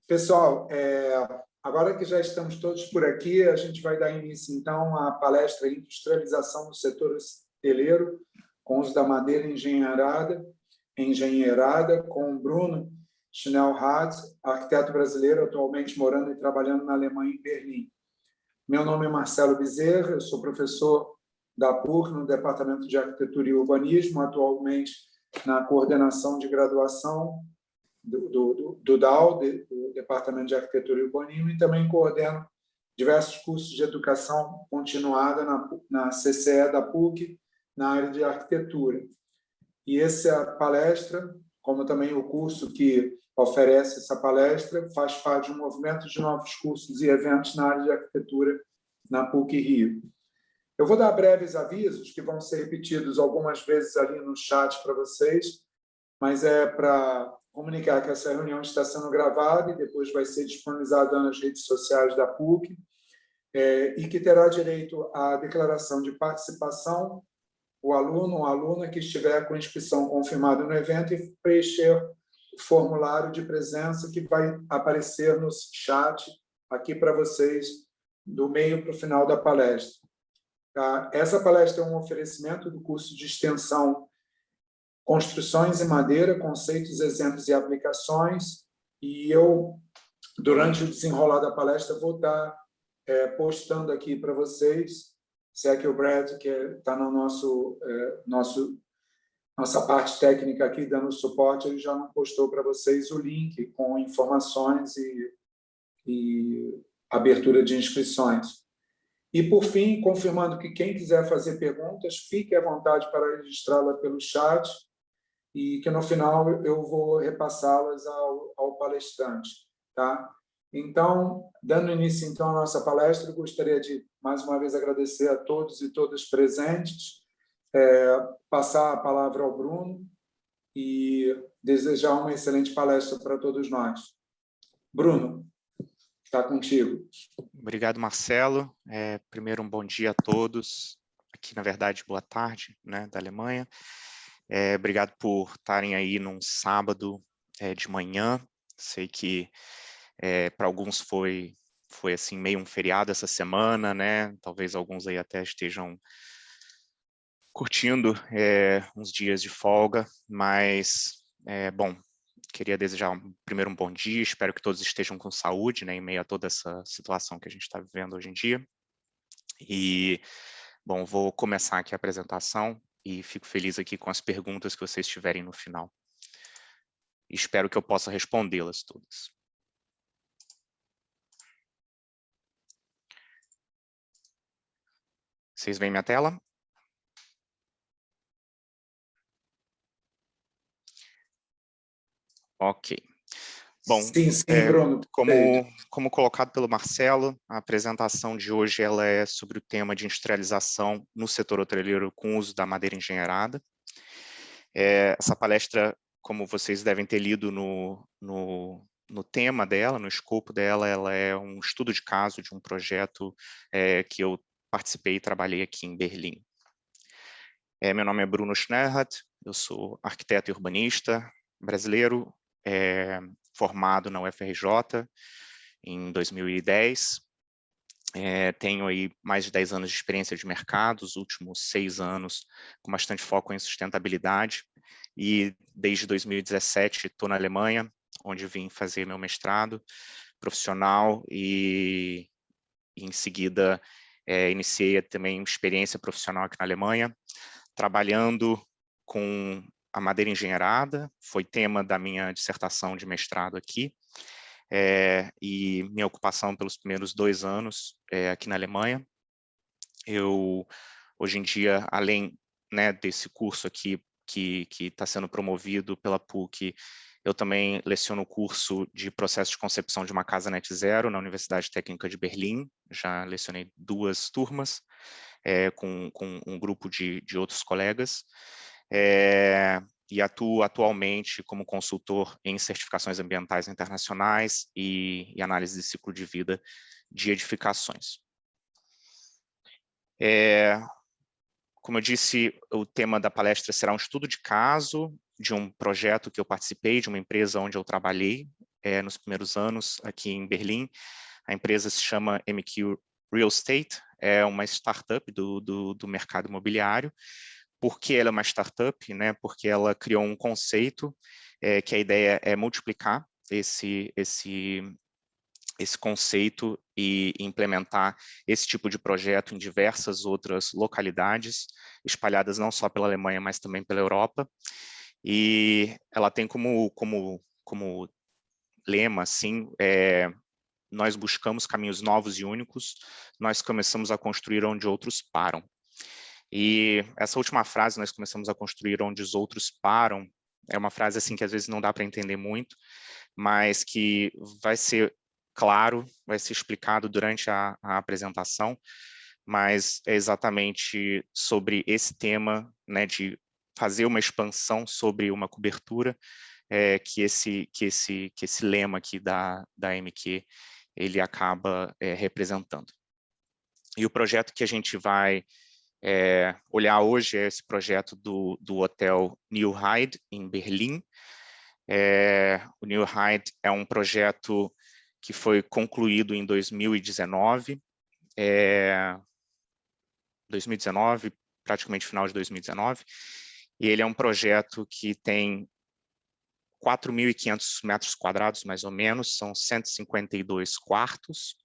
Pessoal, agora que já estamos todos por aqui, a gente vai dar início, então, à palestra Industrialização no Setor Hoteleiro, com uso da madeira engenheirada, com Bruno Schnellhardt, arquiteto brasileiro, atualmente morando e trabalhando na Alemanha, em Berlim. Meu nome é Marcelo Bezerra, eu sou professor da PUC, no Departamento de Arquitetura e Urbanismo, atualmente na coordenação de graduação do DAU, do Departamento de Arquitetura e Urbanismo, e também coordeno diversos cursos de educação continuada na CCE da PUC, na área de arquitetura. E essa palestra, como também o curso que oferece essa palestra, faz parte de um movimento de novos cursos e eventos na área de arquitetura na PUC Rio. Eu vou dar breves avisos, que vão ser repetidos algumas vezes ali no chat para vocês, mas é para comunicar que essa reunião está sendo gravada e depois vai ser disponibilizada nas redes sociais da PUC, e que terá direito à declaração de participação o aluno ou aluna que estiver com inscrição confirmada no evento e preencher o formulário de presença que vai aparecer no chat aqui para vocês, do meio para o final da palestra. Tá? Essa palestra é um oferecimento do curso de extensão Construções em Madeira, Conceitos, Exemplos e Aplicações, e eu, durante o desenrolar da palestra, vou estar postando aqui para vocês, se é que o Brad, que está no nossa parte técnica aqui, dando suporte, ele já não postou para vocês o link com informações e abertura de inscrições. E, por fim, confirmando que quem quiser fazer perguntas, fique à vontade para registrá-la pelo chat e que, no final, eu vou repassá-las ao palestrante. Tá? Então, dando início então, à nossa palestra, eu gostaria de, mais uma vez, agradecer a todos e todas presentes, passar a palavra ao Bruno e desejar uma excelente palestra para todos nós. Bruno, está contigo. Obrigado, Marcelo. Primeiro, um bom dia a todos. Aqui, na verdade, boa tarde, né, da Alemanha. Obrigado por estarem aí num sábado de manhã. Sei que para alguns foi assim meio um feriado essa semana, né? Talvez alguns aí até estejam curtindo uns dias de folga, mas bom, queria desejar primeiro um bom dia. Espero que todos estejam com saúde, né, em meio a toda essa situação que a gente está vivendo hoje em dia. E bom, vou começar aqui a apresentação e fico feliz aqui com as perguntas que vocês tiverem no final. Espero que eu possa respondê-las todas. Vocês veem minha tela? Ok. Bom, sim, Bruno. Como colocado pelo Marcelo, a apresentação de hoje ela é sobre o tema de industrialização no setor hoteleiro com uso da madeira engenheirada. Essa palestra, como vocês devem ter lido no tema dela, no escopo dela, ela é um estudo de caso de um projeto que eu participei e trabalhei aqui em Berlim. Meu nome é Bruno Schnellhardt, eu sou arquiteto e urbanista brasileiro, formado na UFRJ em 2010. Tenho aí mais de 10 anos de experiência de mercado, os últimos 6 anos com bastante foco em sustentabilidade, e desde 2017 estou na Alemanha, onde vim fazer meu mestrado profissional e em seguida iniciei também experiência profissional aqui na Alemanha, trabalhando com a madeira engenheirada, foi tema da minha dissertação de mestrado aqui, e minha ocupação pelos primeiros 2 anos aqui na Alemanha. Eu, hoje em dia, além, né, desse curso aqui que está sendo promovido pela PUC, eu também leciono o curso de processo de concepção de uma casa net zero na Universidade Técnica de Berlim. Já lecionei 2 turmas com um grupo de outros colegas. E atuo atualmente como consultor em certificações ambientais internacionais e análise de ciclo de vida de edificações. Como eu disse, o tema da palestra será um estudo de caso de um projeto que eu participei, de uma empresa onde eu trabalhei nos primeiros anos aqui em Berlim. A empresa se chama MQ Real Estate, é uma startup do mercado imobiliário. Por que ela é uma startup? Né? Porque ela criou um conceito que a ideia é multiplicar esse conceito e implementar esse tipo de projeto em diversas outras localidades, espalhadas não só pela Alemanha, mas também pela Europa. E ela tem como lema, assim, nós buscamos caminhos novos e únicos, nós começamos a construir onde outros param. E essa última frase, nós começamos a construir onde os outros param, é uma frase assim que às vezes não dá para entender muito, mas que vai ser claro, vai ser explicado durante a apresentação, mas é exatamente sobre esse tema, né, de fazer uma expansão sobre uma cobertura, que esse lema aqui da MQ ele acaba representando. E o projeto que a gente vai olhar hoje é esse projeto do Hotel New Hyde, em Berlim. O New Hyde é um projeto que foi concluído em 2019, praticamente final de 2019, e ele é um projeto que tem 4.500 metros quadrados, mais ou menos, são 152 quartos.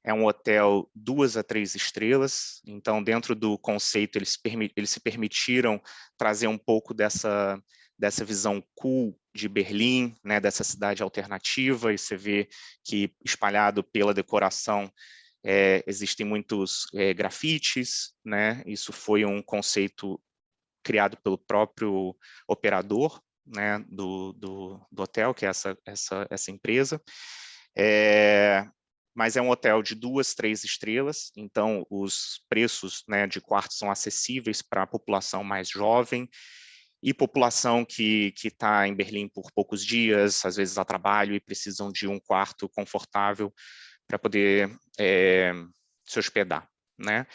É um hotel 2 a 3 estrelas, então dentro do conceito eles se permitiram trazer um pouco dessa visão cool de Berlim, né, dessa cidade alternativa, e você vê que espalhado pela decoração existem muitos grafites, né, isso foi um conceito criado pelo próprio operador, né, do hotel, que é essa empresa. Mas é um hotel de 2, 3 estrelas, então os preços, né, de quartos são acessíveis para a população mais jovem e população que está em Berlim por poucos dias, às vezes a trabalho e precisam de um quarto confortável para poder se hospedar, né?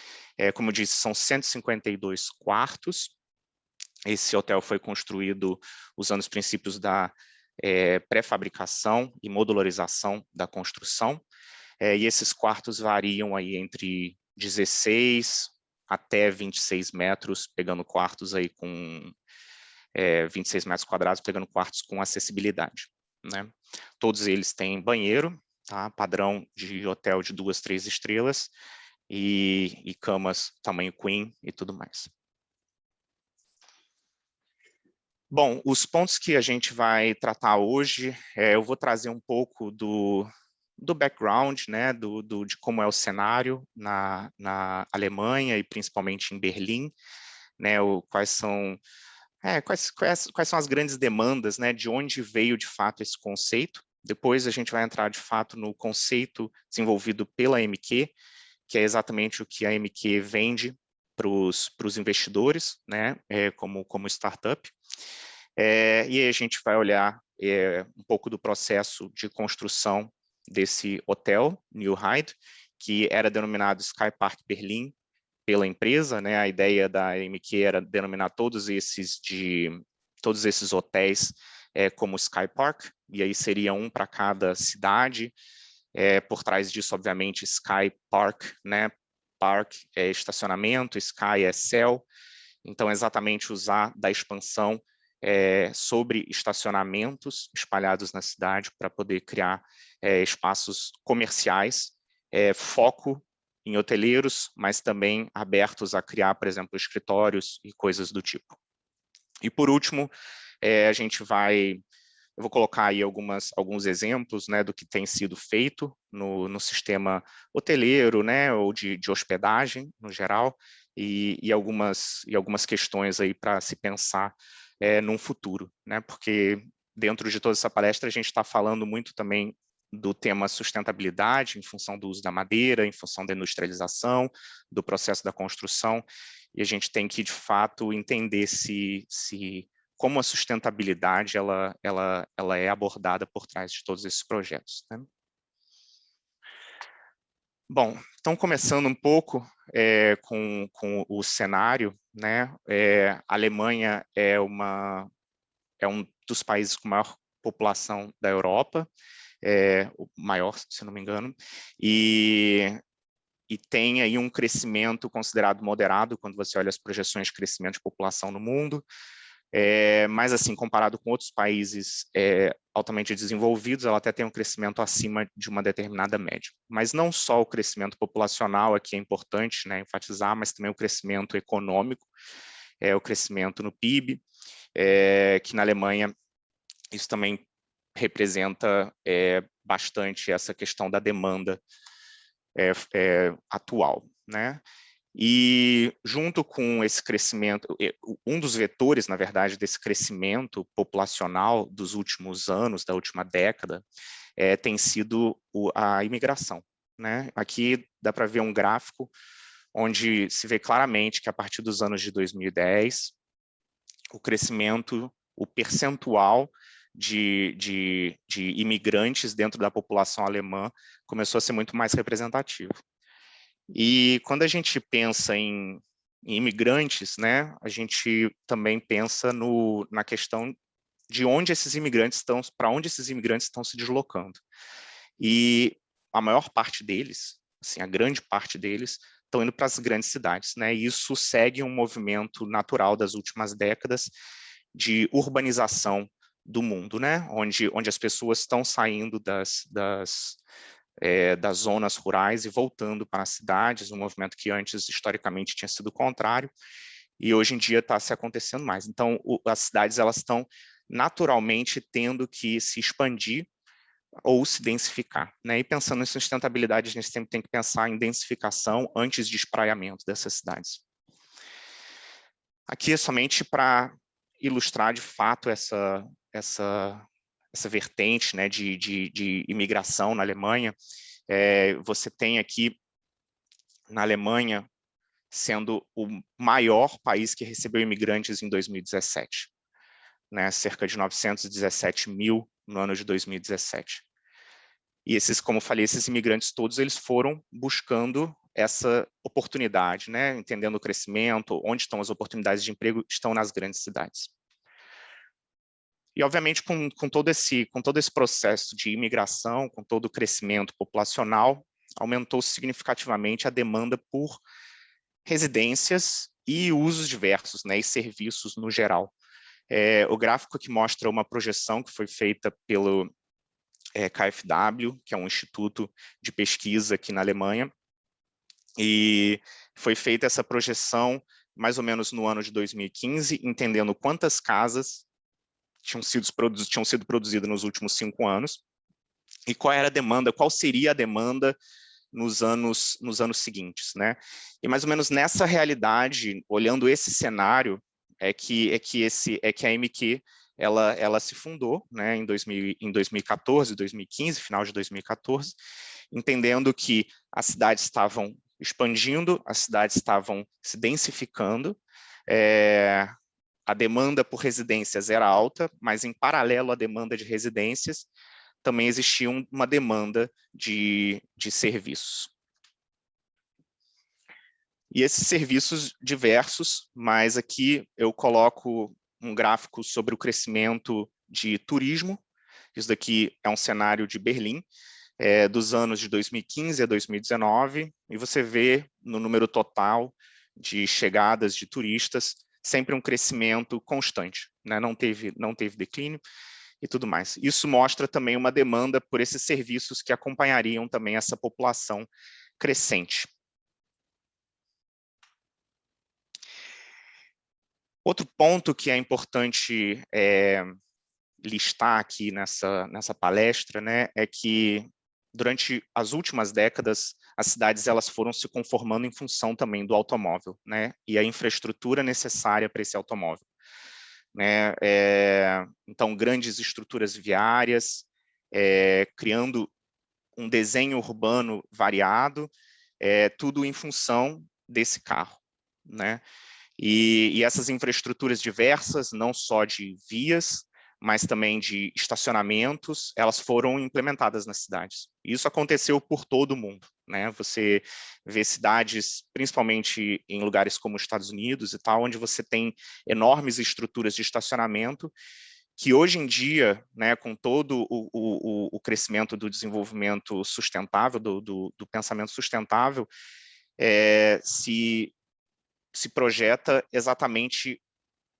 Como eu disse, são 152 quartos. Esse hotel foi construído usando os princípios da pré-fabricação e modularização da construção. E esses quartos variam aí entre 16 até 26 metros, pegando quartos aí com 26 metros quadrados, pegando quartos com acessibilidade, né? Todos eles têm banheiro, tá? Padrão de hotel de 2, 3 estrelas e camas tamanho queen e tudo mais. Bom, os pontos que a gente vai tratar hoje, eu vou trazer um pouco do background, né, de como é o cenário na Alemanha e principalmente em Berlim, né, quais são as grandes demandas, né, de onde veio de fato esse conceito. Depois a gente vai entrar de fato no conceito desenvolvido pela MQ, que é exatamente o que a MQ vende para os investidores, né, como startup. E aí a gente vai olhar um pouco do processo de construção desse hotel, New Hyde, que era denominado Sky Park Berlim pela empresa, né? A ideia da MQ era denominar todos esses hotéis como Sky Park, e aí seria um para cada cidade. Por trás disso, obviamente, Sky Park, né? Park é estacionamento, Sky é céu. Então, exatamente usar da expansão sobre estacionamentos espalhados na cidade para poder criar espaços comerciais, foco em hoteleiros, mas também abertos a criar, por exemplo, escritórios e coisas do tipo. E por último, eu vou colocar aí alguns exemplos, né, do que tem sido feito no sistema hoteleiro, né, ou de hospedagem no geral, e algumas questões aí para se pensar num futuro, né, porque dentro de toda essa palestra a gente está falando muito também do tema sustentabilidade, em função do uso da madeira, em função da industrialização, do processo da construção, e a gente tem que, de fato, entender como a sustentabilidade ela é abordada por trás de todos esses projetos, né? Bom, então começando um pouco com o cenário, né? A Alemanha é um dos países com maior população da Europa, o maior, se não me engano, e tem aí um crescimento considerado moderado quando você olha as projeções de crescimento de população no mundo, mas assim, comparado com outros países altamente desenvolvidos, ela até tem um crescimento acima de uma determinada média. Mas não só o crescimento populacional aqui é importante, né, enfatizar, mas também o crescimento econômico, o crescimento no PIB, que na Alemanha isso também representa bastante essa questão da demanda atual, né? E junto com esse crescimento, um dos vetores, na verdade, desse crescimento populacional dos últimos anos, da última década, tem sido a imigração, né? Aqui dá para ver um gráfico onde se vê claramente que a partir dos anos de 2010, o crescimento, o percentual de imigrantes dentro da população alemã começou a ser muito mais representativo. E quando a gente pensa em imigrantes, né, a gente também pensa na questão de onde esses imigrantes estão, para onde esses imigrantes estão se deslocando. E a maior parte deles, assim, a grande parte deles, estão indo para as grandes cidades, né? E isso segue um movimento natural das últimas décadas de urbanização do mundo, né? Onde as pessoas estão saindo das zonas rurais e voltando para as cidades, um movimento que antes, historicamente, tinha sido contrário, e hoje em dia está se acontecendo mais. Então, as cidades elas estão naturalmente tendo que se expandir ou se densificar, né? E pensando em sustentabilidade, a gente sempre tem que pensar em densificação antes de espraiamento dessas cidades. Aqui é somente para ilustrar, de fato, essa vertente, né, de imigração na Alemanha. Você tem aqui, na Alemanha, sendo o maior país que recebeu imigrantes em 2017, né, cerca de 917 mil no ano de 2017. E esses, como eu falei, esses imigrantes todos, eles foram buscando essa oportunidade, né, entendendo o crescimento, onde estão as oportunidades de emprego, estão nas grandes cidades. E, obviamente, com todo esse processo de imigração, com todo o crescimento populacional, aumentou significativamente a demanda por residências e usos diversos, né, e serviços no geral. O gráfico que mostra uma projeção que foi feita pelo KfW, que é um instituto de pesquisa aqui na Alemanha, e foi feita essa projeção mais ou menos no ano de 2015, entendendo quantas casas tinham sido produzidas nos últimos 5 anos, e qual era a demanda, qual seria a demanda nos anos seguintes, né? E mais ou menos nessa realidade, olhando esse cenário, é que a MQ ela se fundou, né, em 2014, 2015, final de 2014, entendendo que as cidades estavam expandindo, as cidades estavam se densificando, a demanda por residências era alta, mas em paralelo à demanda de residências, também existia uma demanda de serviços. E esses serviços diversos, mas aqui eu coloco um gráfico sobre o crescimento de turismo. Isso daqui é um cenário de Berlim, dos anos de 2015 a 2019, e você vê no número total de chegadas de turistas sempre um crescimento constante, né? Não teve declínio e tudo mais. Isso mostra também uma demanda por esses serviços que acompanhariam também essa população crescente. Outro ponto que é importante listar aqui nessa palestra, né, é que durante as últimas décadas, as cidades elas foram se conformando em função também do automóvel, né, e a infraestrutura necessária para esse automóvel, né, então grandes estruturas viárias, criando um desenho urbano variado, tudo em função desse carro, né, e essas infraestruturas diversas, não só de vias, mas também de estacionamentos, elas foram implementadas nas cidades. Isso aconteceu por todo o mundo, né? Você vê cidades, principalmente em lugares como os Estados Unidos e tal, onde você tem enormes estruturas de estacionamento que hoje em dia, né, com todo o crescimento do desenvolvimento sustentável, do pensamento sustentável, se projeta exatamente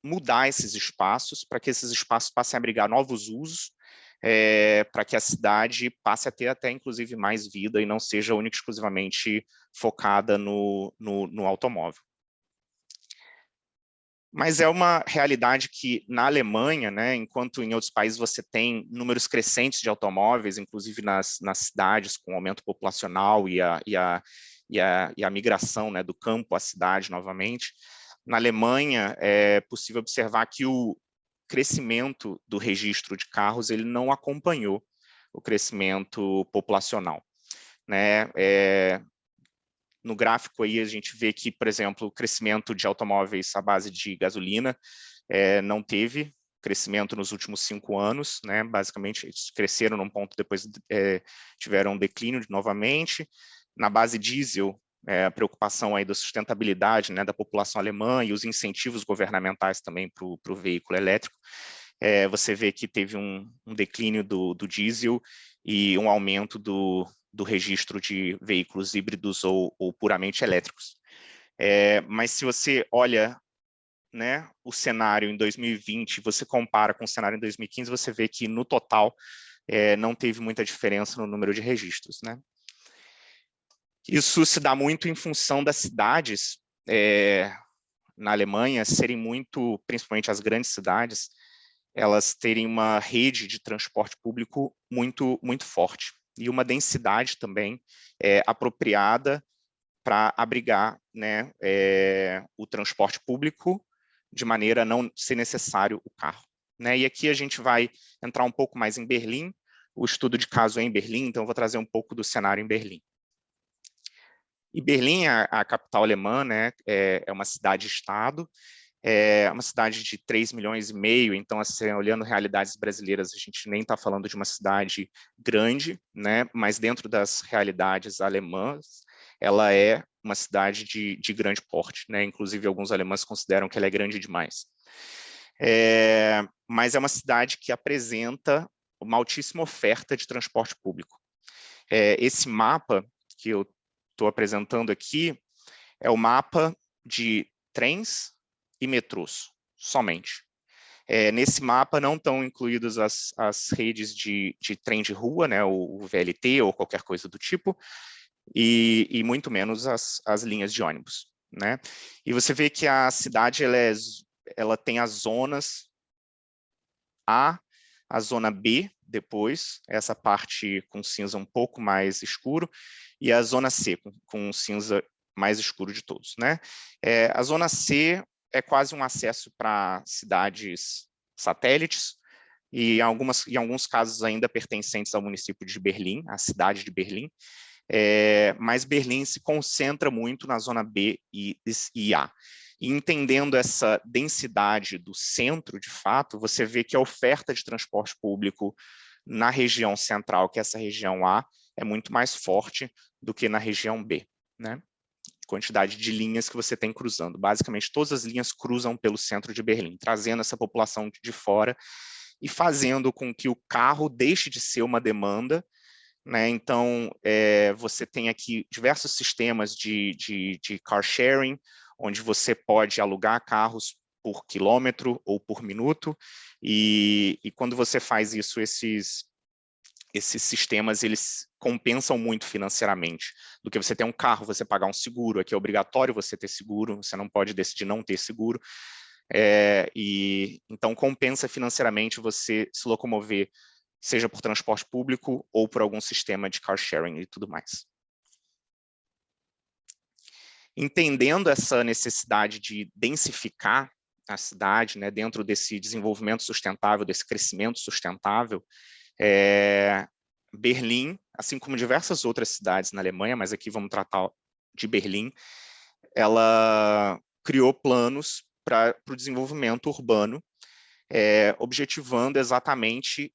mudar esses espaços, para que esses espaços passem a abrigar novos usos, para que a cidade passe a ter até, inclusive, mais vida e não seja única e exclusivamente focada no automóvel. Mas é uma realidade que, na Alemanha, né, enquanto em outros países você tem números crescentes de automóveis, inclusive nas cidades, com aumento populacional e a migração, né, do campo à cidade novamente, na Alemanha é possível observar que o crescimento do registro de carros ele não acompanhou o crescimento populacional, né? No gráfico aí a gente vê que, por exemplo, o crescimento de automóveis à base de gasolina não teve crescimento nos últimos 5 anos, né? Basicamente eles cresceram num ponto, depois tiveram um declínio novamente. Na base diesel, a preocupação aí da sustentabilidade, né, da população alemã e os incentivos governamentais também para o veículo elétrico, você vê que teve um declínio do diesel e um aumento do registro de veículos híbridos ou puramente elétricos. Mas se você olha, né, o cenário em 2020, você compara com o cenário em 2015, você vê que no total não teve muita diferença no número de registros, né? Isso se dá muito em função das cidades na Alemanha serem muito, principalmente as grandes cidades, elas terem uma rede de transporte público muito forte e uma densidade também apropriada para abrigar, né, o transporte público de maneira a não ser necessário o carro, né? E aqui a gente vai entrar um pouco mais em Berlim, o estudo de caso é em Berlim, então eu vou trazer um pouco do cenário em Berlim. E Berlim, a capital alemã, né, é uma cidade-estado, é uma cidade de 3,5 milhões, então, assim, olhando realidades brasileiras, a gente nem está falando de uma cidade grande, né, mas dentro das realidades alemãs, ela é uma cidade de grande porte, né, inclusive alguns alemães consideram que ela é grande demais. Mas é uma cidade que apresenta uma altíssima oferta de transporte público. Esse mapa que eu estou apresentando aqui é o mapa de trens e metrôs, somente. Nesse mapa não estão incluídas as redes de trem de rua, né, o VLT ou qualquer coisa do tipo, e muito menos as linhas de ônibus, né? E você vê que a cidade ela tem as zonas A, a zona B, depois, essa parte com cinza um pouco mais escuro, e a zona C, com cinza mais escuro de todos, né? A zona C é quase um acesso para cidades satélites, e em alguns casos ainda pertencentes ao município de Berlim, a cidade de Berlim, mas Berlim se concentra muito na zona B e A. E entendendo essa densidade do centro, de fato, você vê que a oferta de transporte público na região central, que é essa região A, é muito mais forte do que na região B, né? Quantidade de linhas que você tem cruzando. Basicamente, todas as linhas cruzam pelo centro de Berlim, trazendo essa população de fora e fazendo com que o carro deixe de ser uma demanda, né? Então, você tem aqui diversos sistemas de car sharing, onde você pode alugar carros por quilômetro ou por minuto, e quando você faz isso, esses sistemas, eles compensam muito financeiramente, do que você ter um carro, você pagar um seguro, aqui é obrigatório você ter seguro, você não pode decidir não ter seguro, e então compensa financeiramente você se locomover, seja por transporte público ou por algum sistema de car sharing e tudo mais. Entendendo essa necessidade de densificar a cidade, né, dentro desse desenvolvimento sustentável, desse crescimento sustentável, Berlim, assim como diversas outras cidades na Alemanha, mas aqui vamos tratar de Berlim, ela criou planos para o desenvolvimento urbano, objetivando exatamente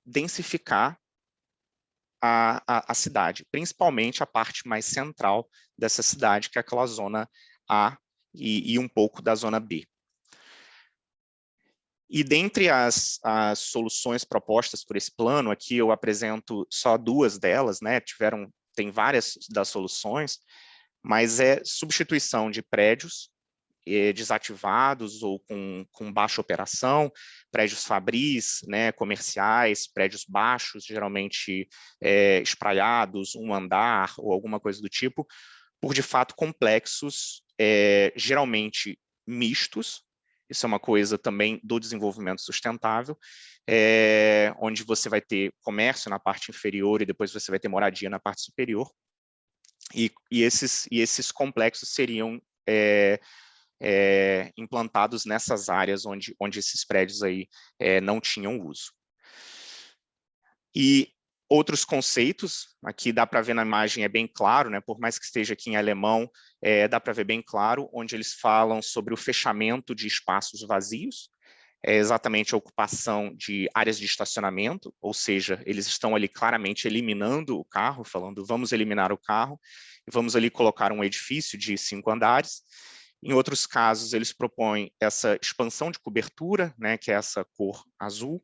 densificar a cidade, principalmente a parte mais central dessa cidade, que é aquela zona A e um pouco da zona B. E dentre as soluções propostas por esse plano, aqui eu apresento só duas delas, né? Tem várias das soluções, mas é substituição de prédios desativados ou com baixa operação, prédios fabris, né, comerciais, prédios baixos, geralmente espraiados, um andar ou alguma coisa do tipo, por de fato complexos, geralmente mistos. Isso é uma coisa também do desenvolvimento sustentável, onde você vai ter comércio na parte inferior e depois você vai ter moradia na parte superior. E esses complexos seriam implantados nessas áreas onde esses prédios aí não tinham uso. E outros conceitos, aqui dá para ver na imagem, é bem claro, né? Por mais que esteja aqui em alemão, dá para ver bem claro, onde eles falam sobre o fechamento de espaços vazios, exatamente a ocupação de áreas de estacionamento, ou seja, eles estão ali claramente eliminando o carro, falando vamos eliminar o carro, e vamos ali colocar um edifício de 5 andares. Em outros casos, eles propõem essa expansão de cobertura, né, que é essa cor azul.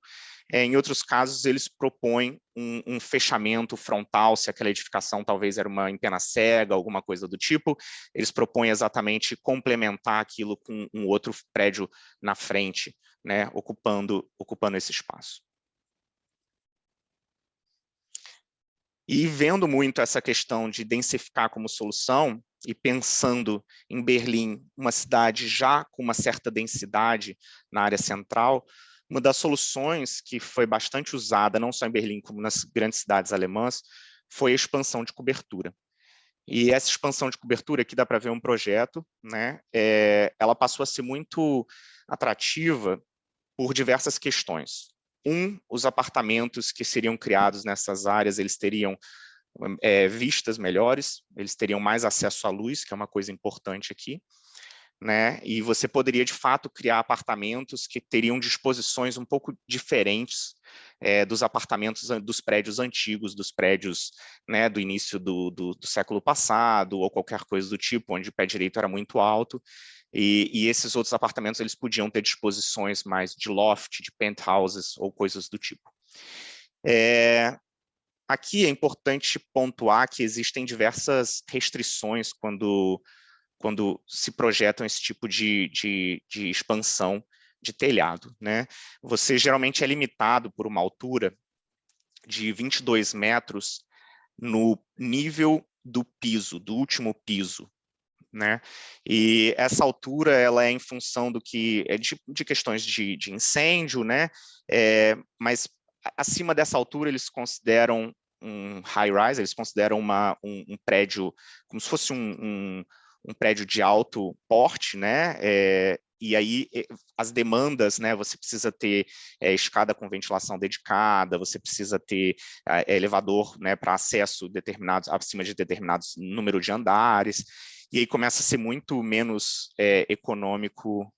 Em outros casos, eles propõem um fechamento frontal, se aquela edificação talvez era uma empena cega, alguma coisa do tipo. Eles propõem exatamente complementar aquilo com um outro prédio na frente, né, ocupando esse espaço. E vendo muito essa questão de densificar como solução, e pensando em Berlim, uma cidade já com uma certa densidade na área central, uma das soluções que foi bastante usada, não só em Berlim, como nas grandes cidades alemãs, foi a expansão de cobertura. E essa expansão de cobertura, aqui dá para ver um projeto, né? Ela passou a ser muito atrativa por diversas questões. Os apartamentos que seriam criados nessas áreas, eles teriam vistas melhores, eles teriam mais acesso à luz, que é uma coisa importante aqui, né? E você poderia, de fato, criar apartamentos que teriam disposições um pouco diferentes dos apartamentos dos prédios antigos, dos prédios, né, do início do século passado, ou qualquer coisa do tipo, onde o pé direito era muito alto, e esses outros apartamentos eles podiam ter disposições mais de loft, de penthouses, ou coisas do tipo. Aqui é importante pontuar que existem diversas restrições quando se projetam esse tipo de expansão de telhado, né? Você geralmente é limitado por uma altura de 22 metros no nível do piso, do último piso, né? E essa altura ela é em função do que de questões de incêndio, né? Mas acima dessa altura eles consideram um high-rise, eles consideram um prédio como se fosse um prédio de alto porte, né? E aí as demandas, né? Você precisa ter escada com ventilação dedicada, você precisa ter elevador, né? Para acesso acima de determinados número de andares. E aí começa a ser muito menos econômico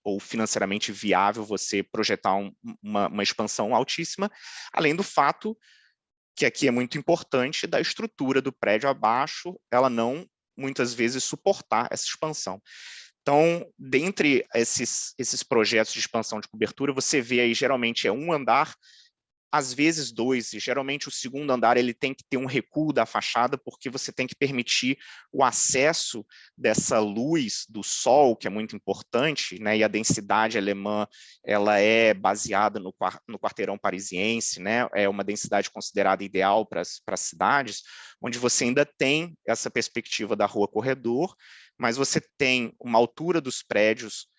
ou financeiramente viável você projetar uma expansão altíssima, além do fato que aqui é muito importante da estrutura do prédio abaixo, ela não, muitas vezes, suportar essa expansão. Então, dentre esses projetos de expansão de cobertura, você vê aí, geralmente, um andar, às vezes 2, e geralmente o segundo andar ele tem que ter um recuo da fachada, porque você tem que permitir o acesso dessa luz do sol, que é muito importante, né? E a densidade alemã ela é baseada no quarteirão parisiense, né? É uma densidade considerada ideal para as cidades, onde você ainda tem essa perspectiva da rua corredor, mas você tem uma altura dos prédios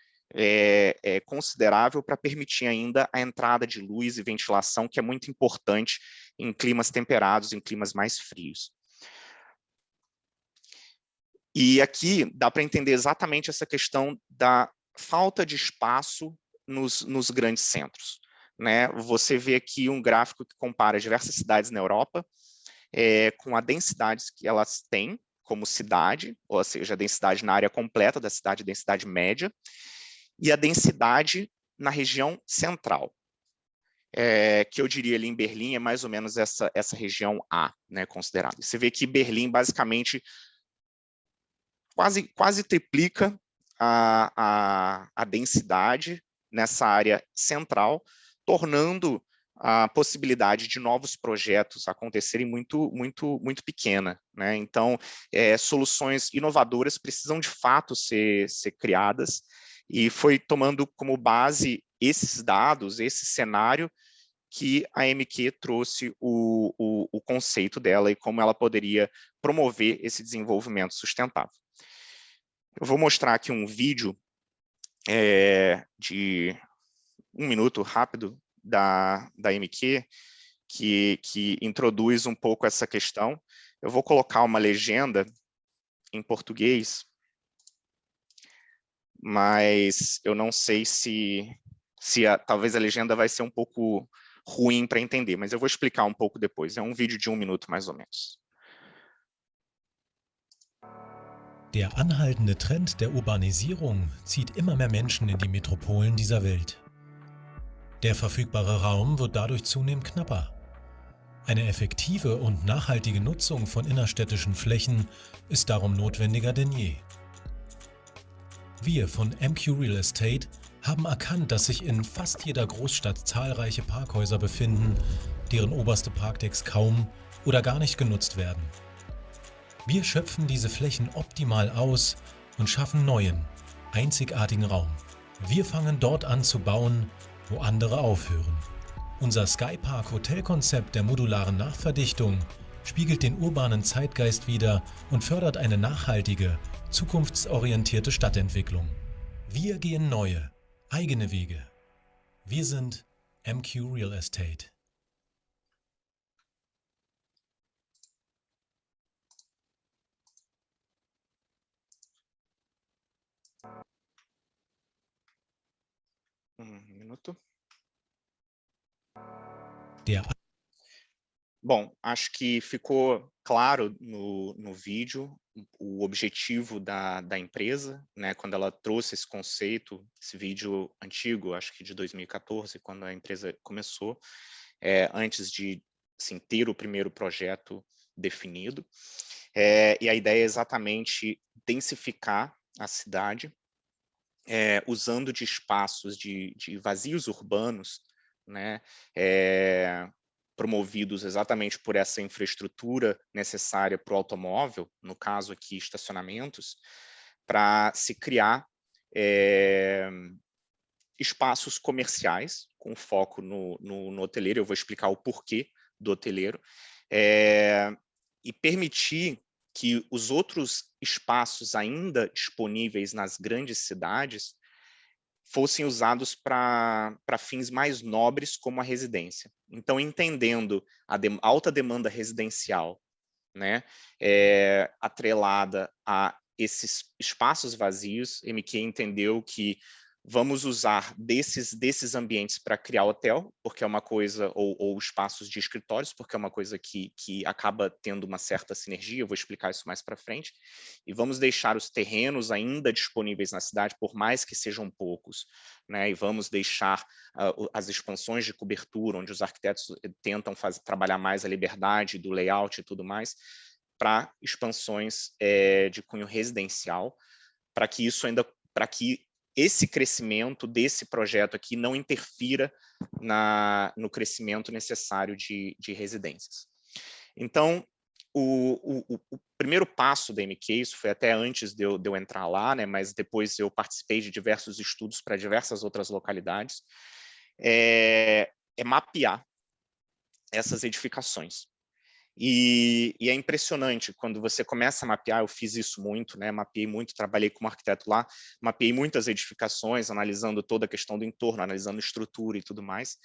considerável para permitir ainda a entrada de luz e ventilação, que é muito importante em climas temperados, em climas mais frios. E aqui dá para entender exatamente essa questão da falta de espaço nos grandes centros, né? Você vê aqui um gráfico que compara diversas cidades na Europa com a densidade que elas têm como cidade, ou seja, a densidade na área completa da cidade, a densidade média, e a densidade na região central, que eu diria ali em Berlim é mais ou menos essa região A, né, considerada. Você vê que Berlim basicamente quase triplica a densidade nessa área central, tornando a possibilidade de novos projetos acontecerem muito pequena, né? Então, soluções inovadoras precisam de fato ser criadas, e foi tomando como base esses dados, esse cenário, que a MQ trouxe o conceito dela e como ela poderia promover esse desenvolvimento sustentável. Eu vou mostrar aqui um vídeo de 1 minuto rápido da MQ, que introduz um pouco essa questão. Eu vou colocar uma legenda em português, mas eu não sei se talvez a legenda vai ser um pouco ruim para entender, mas eu vou explicar um pouco depois. É um vídeo de 1 minuto, mais ou menos. Der anhaltende Trend der Urbanisierung zieht immer mehr Menschen in die Metropolen dieser Welt. Der verfügbare Raum wird dadurch zunehmend knapper. Eine effektive und nachhaltige Nutzung von innerstädtischen Flächen ist darum notwendiger denn je. Wir von MQ Real Estate haben erkannt, dass sich in fast jeder Großstadt zahlreiche Parkhäuser befinden, deren oberste Parkdecks kaum oder gar nicht genutzt werden. Wir schöpfen diese Flächen optimal aus und schaffen neuen, einzigartigen Raum. Wir fangen dort an zu bauen, wo andere aufhören. Unser Skypark Hotelkonzept der modularen Nachverdichtung spiegelt den urbanen Zeitgeist wider und fördert eine nachhaltige, zukunftsorientierte Stadtentwicklung. Wir gehen neue, eigene Wege. Wir sind MQ Real Estate. Minuto. Der Bom, acho que ficou claro no vídeo o objetivo da empresa, né, quando ela trouxe esse conceito, esse vídeo antigo, acho que de 2014, quando a empresa começou, antes de assim, ter o primeiro projeto definido. E a ideia é exatamente densificar a cidade, usando de espaços de vazios urbanos, né, promovidos exatamente por essa infraestrutura necessária para o automóvel, no caso aqui estacionamentos, para se criar espaços comerciais com foco no hoteleiro. Eu vou explicar o porquê do hoteleiro, e permitir que os outros espaços ainda disponíveis nas grandes cidades fossem usados para fins mais nobres, como a residência. Então, entendendo a alta demanda residencial, né, atrelada a esses espaços vazios, MQ entendeu que vamos usar desses ambientes para criar hotel, porque é uma coisa, ou espaços de escritórios, porque é uma coisa que acaba tendo uma certa sinergia. Eu vou explicar isso mais para frente. E vamos deixar os terrenos ainda disponíveis na cidade, por mais que sejam poucos, né? E vamos deixar as expansões de cobertura, onde os arquitetos tentam trabalhar mais a liberdade do layout e tudo mais, para expansões de cunho residencial, para que esse crescimento desse projeto aqui não interfira no crescimento necessário de residências. Então, o primeiro passo da MQ, isso foi até antes de eu entrar lá, né, mas depois eu participei de diversos estudos para diversas outras localidades, é mapear essas edificações. E é impressionante quando você começa a mapear. Eu fiz isso muito, né? Mapeei muito, trabalhei como arquiteto lá, mapeei muitas edificações, analisando toda a questão do entorno, analisando estrutura e tudo mais.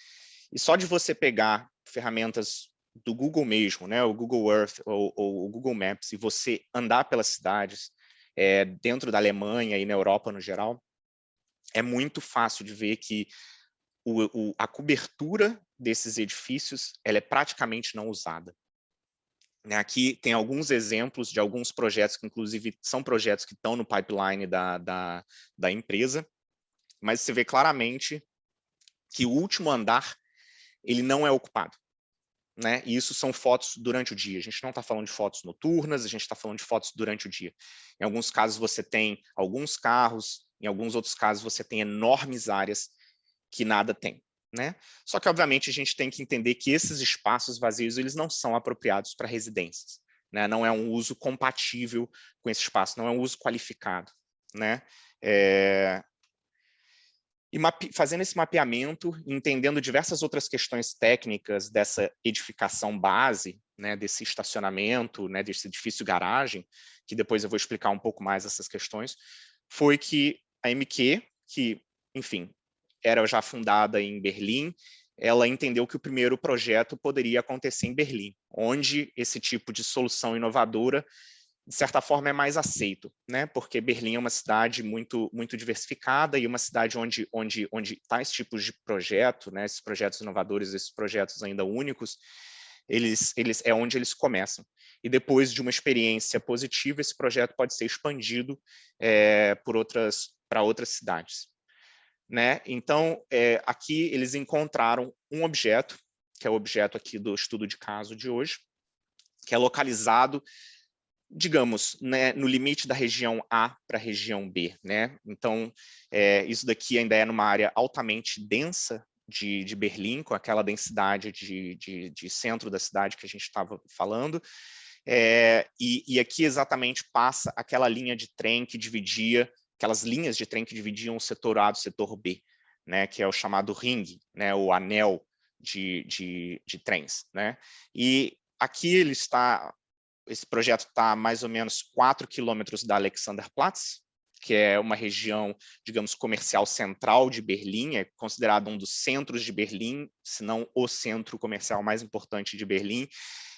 E só de você pegar ferramentas do Google mesmo, né? O Google Earth ou o Google Maps, e você andar pelas cidades, dentro da Alemanha e na Europa no geral, é muito fácil de ver que a cobertura desses edifícios ela é praticamente não usada. Aqui tem alguns exemplos de alguns projetos que, inclusive, são projetos que estão no pipeline da empresa, mas você vê claramente que o último andar ele não é ocupado, né? E isso são fotos durante o dia. A gente não está falando de fotos noturnas, a gente está falando de fotos durante o dia. Em alguns casos você tem alguns carros, em alguns outros casos você tem enormes áreas que nada tem, né? Só que, obviamente, a gente tem que entender que esses espaços vazios eles não são apropriados para residências, né? Não é um uso compatível com esse espaço, não é um uso qualificado, né? E fazendo esse mapeamento, entendendo diversas outras questões técnicas dessa edificação base, né, desse estacionamento, né, desse edifício garagem, que depois eu vou explicar um pouco mais essas questões, foi que a MQ, que, enfim, era já fundada em Berlim, ela entendeu que o primeiro projeto poderia acontecer em Berlim, onde esse tipo de solução inovadora de certa forma, é mais aceito, né? Porque Berlim é uma cidade muito diversificada e uma cidade onde tais tipos de projeto, né? Esses projetos inovadores, esses projetos ainda únicos, eles é onde eles começam. E depois de uma experiência positiva, esse projeto pode ser expandido para outras cidades, né? Então, aqui eles encontraram um objeto, que é o objeto aqui do estudo de caso de hoje, que é localizado, digamos, né, no limite da região A para a região B, né? Então, isso daqui ainda é numa área altamente densa de Berlim, com aquela densidade de centro da cidade que a gente estava falando, e aqui exatamente passa aquela linha de trem que dividia, aquelas linhas de trem que dividiam o setor A do setor B, né, que é o chamado ring, né, o anel de trens, né? E aqui ele está... Esse projeto está a mais ou menos 4 quilômetros da Alexanderplatz, que é uma região, digamos, comercial central de Berlim, é considerado um dos centros de Berlim, se não o centro comercial mais importante de Berlim.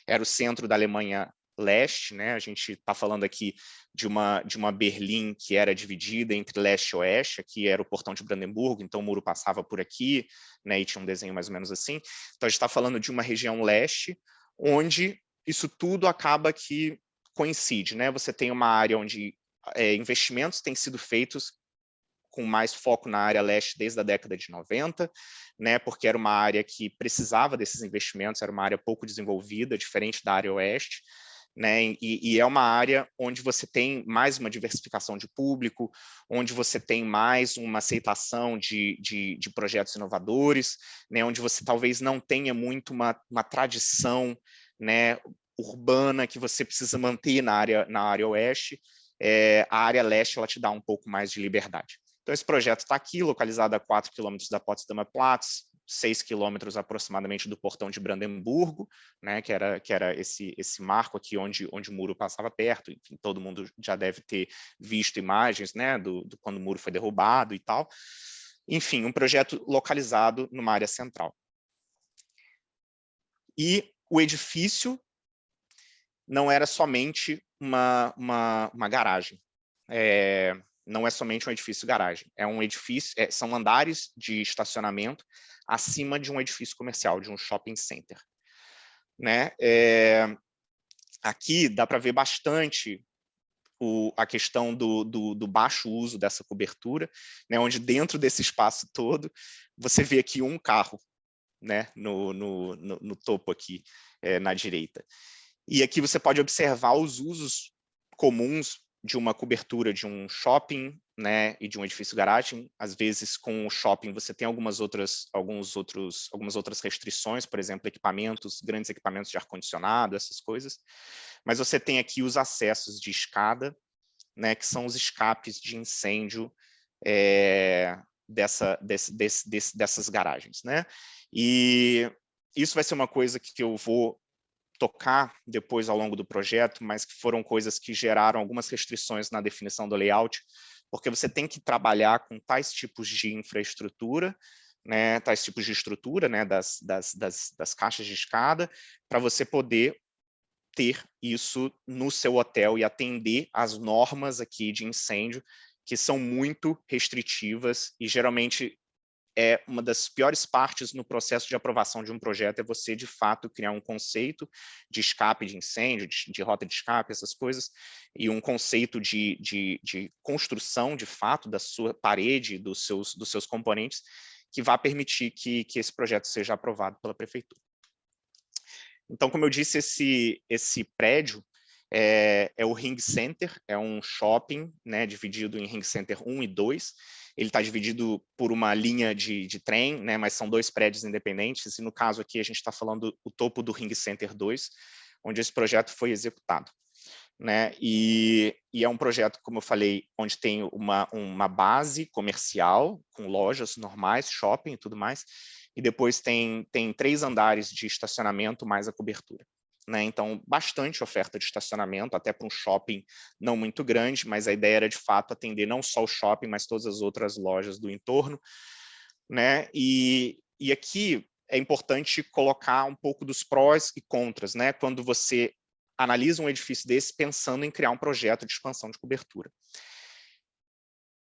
Era o centro da Alemanha Leste, né? A gente está falando aqui de uma Berlim que era dividida entre leste e oeste, aqui era o Portão de Brandemburgo, então o muro passava por aqui, né? E tinha um desenho mais ou menos assim. Então a gente está falando de uma região leste, onde isso tudo acaba que coincide, né? Você tem uma área onde investimentos têm sido feitos com mais foco na área leste desde a década de 90, né? Porque era uma área que precisava desses investimentos, era uma área pouco desenvolvida, diferente da área oeste, né? E é uma área onde você tem mais uma diversificação de público, onde você tem mais uma aceitação de projetos inovadores, né? Onde você talvez não tenha muito uma tradição, né, urbana que você precisa manter na área oeste. A área leste ela te dá um pouco mais de liberdade. Então, esse projeto está aqui, localizado a 4 quilômetros da Potsdamer Platz, 6 quilômetros aproximadamente do Portão de Brandemburgo, né, que era esse marco aqui onde o muro passava perto. Enfim, todo mundo já deve ter visto imagens, né, do quando o muro foi derrubado e tal. Enfim, um projeto localizado numa área central. E o edifício não era somente uma garagem. Não é somente um edifício garagem. É um edifício, são andares de estacionamento acima de um edifício comercial, de um shopping center, né? Aqui dá para ver bastante a questão do baixo uso dessa cobertura, né? Onde dentro desse espaço todo você vê aqui um carro, né? No topo aqui, na direita. E aqui você pode observar os usos comuns de uma cobertura de um shopping, né, e de um edifício garagem. Às vezes, com o shopping, você tem algumas outras restrições, por exemplo, grandes equipamentos de ar-condicionado, essas coisas. Mas você tem aqui os acessos de escada, né, que são os escapes de incêndio dessas garagens, né? E isso vai ser uma coisa que eu vou tocar depois ao longo do projeto, mas que foram coisas que geraram algumas restrições na definição do layout, porque você tem que trabalhar com tais tipos de infraestrutura, né, tais tipos de estrutura, né, das caixas de escada, para você poder ter isso no seu hotel e atender às normas aqui de incêndio, que são muito restritivas e geralmente uma das piores partes no processo de aprovação de um projeto é você, de fato, criar um conceito de escape de incêndio, de rota de escape, essas coisas, e um conceito de construção, de fato, da sua parede, dos seus componentes, que vá permitir que esse projeto seja aprovado pela prefeitura. Então, como eu disse, esse prédio é o Ring Center, é um shopping, né, dividido em Ring Center 1 e 2. ele está dividido por uma linha de trem, né, mas são 2 prédios independentes, e no caso aqui a gente está falando o topo do Ring Center 2, onde esse projeto foi executado. Né? E é um projeto, como eu falei, onde tem uma base comercial, com lojas normais, shopping e tudo mais, e depois tem 3 andares de estacionamento mais a cobertura. Né? Então, bastante oferta de estacionamento, até para um shopping não muito grande, mas a ideia era, de fato, atender não só o shopping, mas todas as outras lojas do entorno. Né? E aqui é importante colocar um pouco dos prós e contras, né? Quando você analisa um edifício desse pensando em criar um projeto de expansão de cobertura.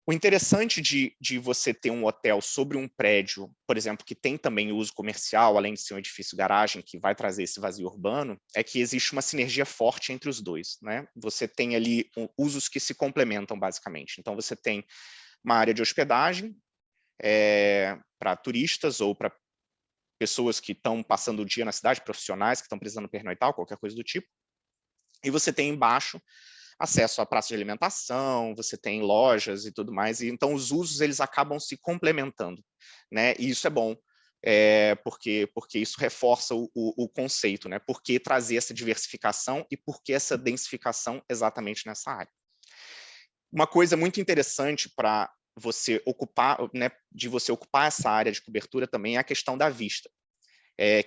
O interessante de você ter um hotel sobre um prédio, por exemplo, que tem também uso comercial, além de ser um edifício garagem, que vai trazer esse vazio urbano, é que existe uma sinergia forte entre os dois. Né? Você tem ali usos que se complementam, basicamente. Então, você tem uma área de hospedagem para turistas ou para pessoas que estão passando o dia na cidade, profissionais que estão precisando pernoitar, qualquer coisa do tipo. E você tem embaixo acesso à praça de alimentação, você tem lojas e tudo mais, e então os usos eles acabam se complementando, né? E isso é bom, porque isso reforça o conceito, né? Por que trazer essa diversificação e por que essa densificação exatamente nessa área? Uma coisa muito interessante para você ocupar, né, de você ocupar essa área de cobertura também é a questão da vista,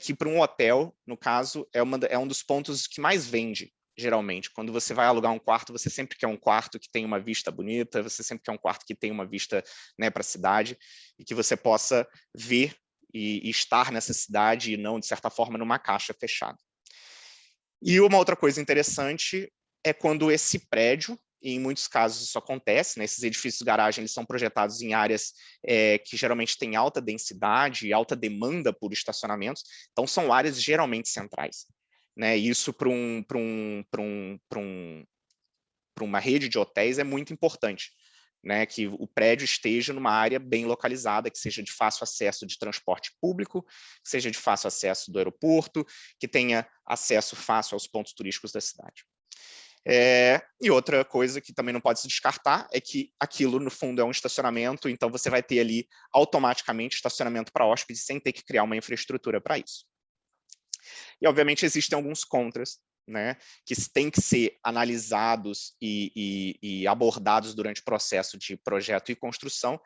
que para um hotel, no caso, é um dos pontos que mais vende. Geralmente, quando você vai alugar um quarto, você sempre quer um quarto que tenha uma vista bonita, você sempre quer um quarto que tenha uma vista, né, para a cidade, e que você possa ver e estar nessa cidade e não, de certa forma, numa caixa fechada. E uma outra coisa interessante é quando esse prédio, e em muitos casos isso acontece, né, esses edifícios de garagem eles são projetados em áreas que geralmente têm alta densidade e alta demanda por estacionamentos, então são áreas geralmente centrais. Né? Isso para uma rede de hotéis é muito importante, né? Que o prédio esteja numa área bem localizada, que seja de fácil acesso de transporte público, que seja de fácil acesso do aeroporto, que tenha acesso fácil aos pontos turísticos da cidade. E outra coisa que também não pode se descartar é que aquilo, no fundo, é um estacionamento, então você vai ter ali automaticamente estacionamento para hóspedes sem ter que criar uma infraestrutura para isso. E, obviamente, existem alguns contras, né, que têm que ser analisados e abordados durante o processo de projeto e construção,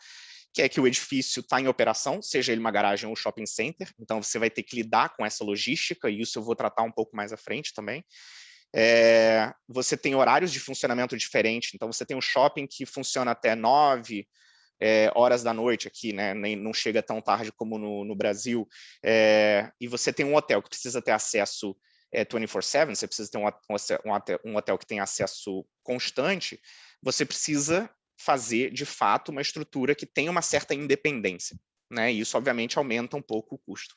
que é que o edifício está em operação, seja ele uma garagem ou um shopping center, então você vai ter que lidar com essa logística, e isso eu vou tratar um pouco mais à frente também. Você tem horários de funcionamento diferentes, então você tem um shopping que funciona até 9 horas da noite aqui, né? Nem, não chega tão tarde como no Brasil, e você tem um hotel que precisa ter acesso 24/7, você precisa ter um hotel que tem acesso constante, você precisa fazer, de fato, uma estrutura que tenha uma certa independência, né? E isso, obviamente, aumenta um pouco o custo.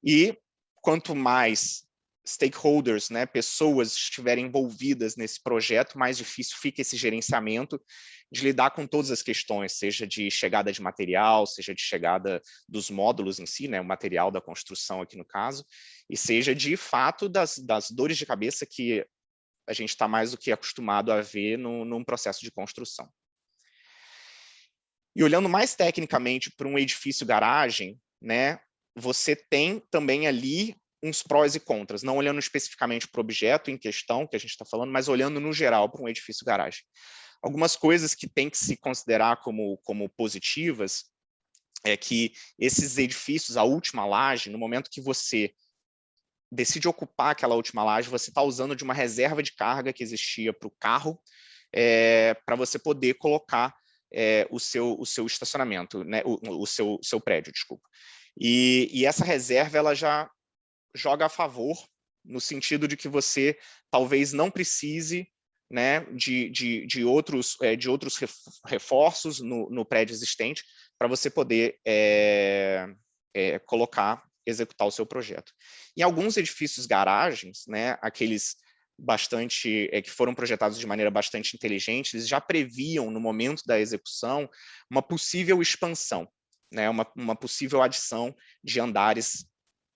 E quanto mais stakeholders, né, pessoas estiverem envolvidas nesse projeto, mais difícil fica esse gerenciamento de lidar com todas as questões, seja de chegada de material, seja de chegada dos módulos em si, né, o material da construção aqui no caso, e seja de fato das dores de cabeça que a gente está mais do que acostumado a ver num processo de construção. E olhando mais tecnicamente para um edifício garagem, né, você tem também ali uns prós e contras, não olhando especificamente para o objeto em questão que a gente está falando, mas olhando no geral para um edifício garagem. Algumas coisas que tem que se considerar como positivas é que esses edifícios, a última laje, no momento que você decide ocupar aquela última laje, você está usando de uma reserva de carga que existia para o carro, para você poder colocar o seu estacionamento, né, o seu prédio, desculpa. E essa reserva ela já joga a favor, no sentido de que você talvez não precise, né, de outros reforços no prédio existente para você poder executar o seu projeto. Em alguns edifícios garagens, né, aqueles que foram projetados de maneira bastante inteligente, eles já previam, no momento da execução, uma possível expansão, né, uma possível adição de andares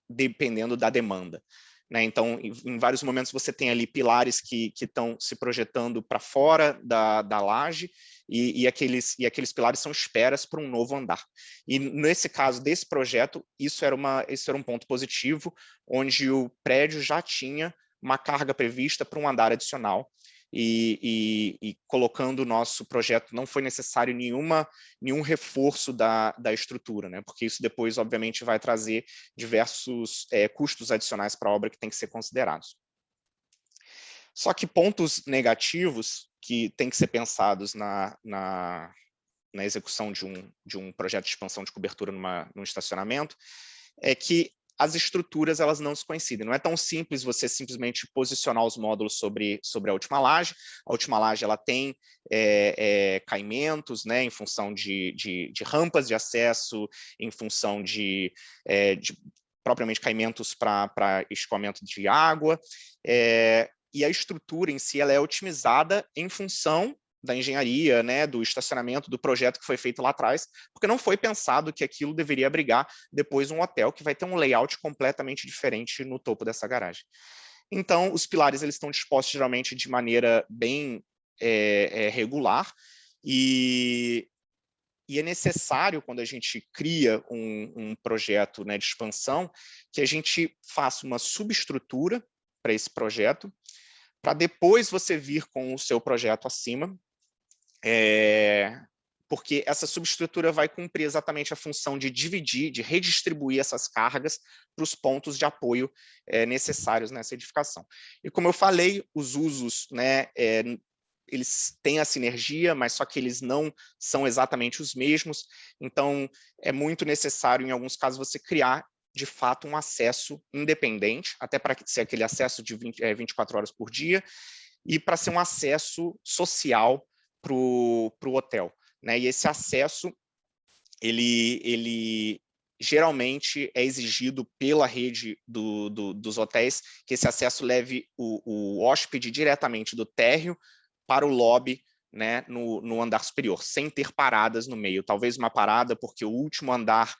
dependendo da demanda. Né? Então, em vários momentos você tem ali pilares que estão se projetando para fora da laje e aqueles pilares são esperas para um novo andar. E nesse caso desse projeto, isso era um ponto positivo, onde o prédio já tinha uma carga prevista para um andar adicional, e colocando o nosso projeto, não foi necessário nenhum reforço da estrutura, né? Porque isso depois, obviamente, vai trazer diversos custos adicionais para a obra que tem que ser considerados. Só que pontos negativos que têm que ser pensados na execução de um projeto de expansão de cobertura num estacionamento é que as estruturas elas não se coincidem. Não é tão simples você simplesmente posicionar os módulos sobre a última laje. A última laje ela tem caimentos, né, em função de rampas de acesso, em função de propriamente caimentos para escoamento de água, e a estrutura em si ela é otimizada em função da engenharia, né, do estacionamento, do projeto que foi feito lá atrás, porque não foi pensado que aquilo deveria abrigar depois um hotel que vai ter um layout completamente diferente no topo dessa garagem. Então, os pilares eles estão dispostos geralmente de maneira bem regular, e é necessário, quando a gente cria um projeto, né, de expansão, que a gente faça uma subestrutura para esse projeto, para depois você vir com o seu projeto acima, porque essa subestrutura vai cumprir exatamente a função de dividir, de redistribuir essas cargas para os pontos de apoio necessários nessa edificação. E como eu falei, os usos, né, eles têm a sinergia, mas só que eles não são exatamente os mesmos, então é muito necessário, em alguns casos, você criar de fato um acesso independente, até para ser aquele acesso de 24 horas por dia, e para ser um acesso social para o hotel, né? E esse acesso, ele geralmente é exigido pela rede dos hotéis, que esse acesso leve o hóspede diretamente do térreo para o lobby, né, no andar superior, sem ter paradas no meio. Talvez uma parada, porque o último andar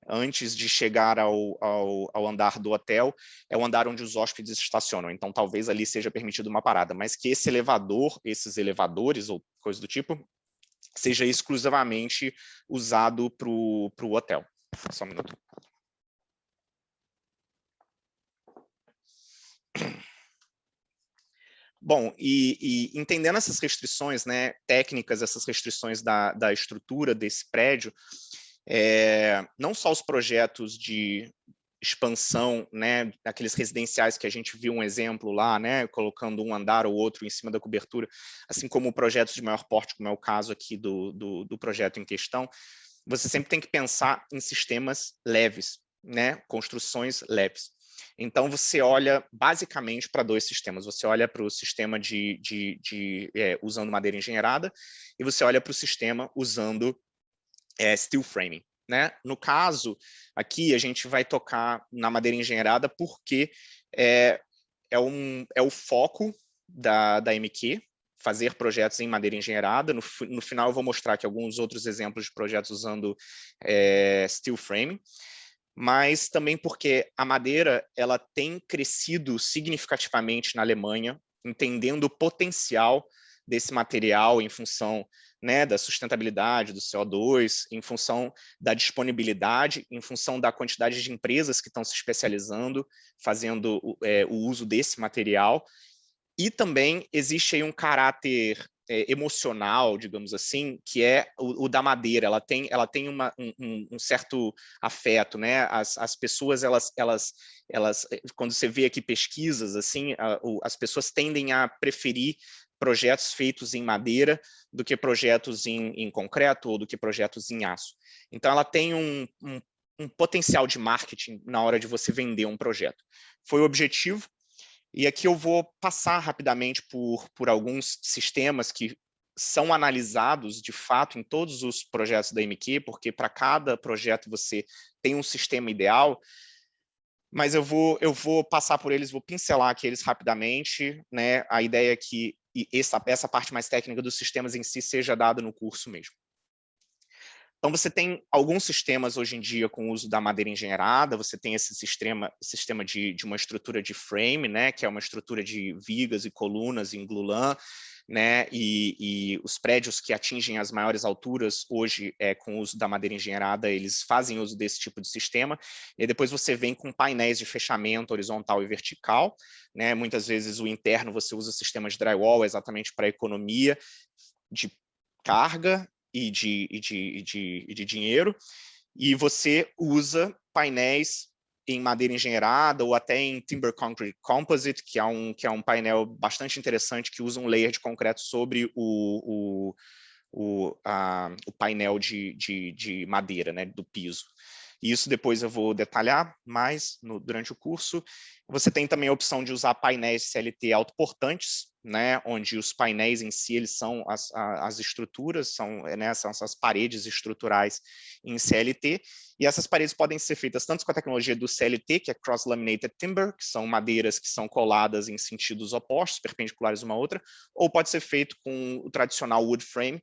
antes de chegar ao andar do hotel, é o andar onde os hóspedes estacionam. Então, talvez ali seja permitido uma parada, mas que esse elevador, esses elevadores ou coisa do tipo, seja exclusivamente usado para o hotel. Só um minuto. Bom, e entendendo essas restrições, né, técnicas, essas restrições da estrutura desse prédio, não só os projetos de expansão, né, daqueles residenciais que a gente viu um exemplo lá, né, colocando um andar ou outro em cima da cobertura, assim como projetos de maior porte, como é o caso aqui do projeto em questão, você sempre tem que pensar em sistemas leves, né, construções leves. Então, você olha basicamente para dois sistemas. Você olha para o sistema usando madeira engenheirada e você olha para o sistema usando steel framing, né? No caso, aqui a gente vai tocar na madeira engenheirada porque é o foco da MQ, fazer projetos em madeira engenheirada. No final eu vou mostrar aqui alguns outros exemplos de projetos usando steel framing, mas também porque a madeira ela tem crescido significativamente na Alemanha, entendendo o potencial desse material em função, né, da sustentabilidade do CO2, em função da disponibilidade, em função da quantidade de empresas que estão se especializando, fazendo o uso desse material. E também existe aí um caráter emocional, digamos assim, que é o da madeira. Ela tem um certo afeto, né? As pessoas, elas, quando você vê aqui pesquisas, assim, as pessoas tendem a preferir projetos feitos em madeira do que projetos em concreto ou do que projetos em aço. Então, ela tem um potencial de marketing na hora de você vender um projeto. Foi o objetivo. E aqui eu vou passar rapidamente por alguns sistemas que são analisados, de fato, em todos os projetos da MQ, porque para cada projeto você tem um sistema ideal, mas eu vou passar por eles, vou pincelar aqui eles rapidamente, né? A ideia é que essa parte mais técnica dos sistemas em si seja dada no curso mesmo. Então, você tem alguns sistemas hoje em dia com o uso da madeira engenheirada, você tem esse sistema de uma estrutura de frame, né, que é uma estrutura de vigas e colunas em glulam, né, e os prédios que atingem as maiores alturas hoje, com o uso da madeira engenheirada, eles fazem uso desse tipo de sistema, e depois você vem com painéis de fechamento horizontal e vertical, né, muitas vezes o interno você usa sistemas de drywall exatamente para economia de carga e de dinheiro, e você usa painéis em madeira engenheirada ou até em Timber Concrete Composite, que é um painel bastante interessante que usa um layer de concreto sobre o painel de madeira, né, do piso. Isso depois eu vou detalhar mais durante o curso. Você tem também a opção de usar painéis CLT autoportantes, né, onde os painéis em si eles são as estruturas, são essas paredes estruturais em CLT, e essas paredes podem ser feitas tanto com a tecnologia do CLT, que é Cross Laminated Timber, que são madeiras que são coladas em sentidos opostos, perpendiculares uma à outra, ou pode ser feito com o tradicional wood frame,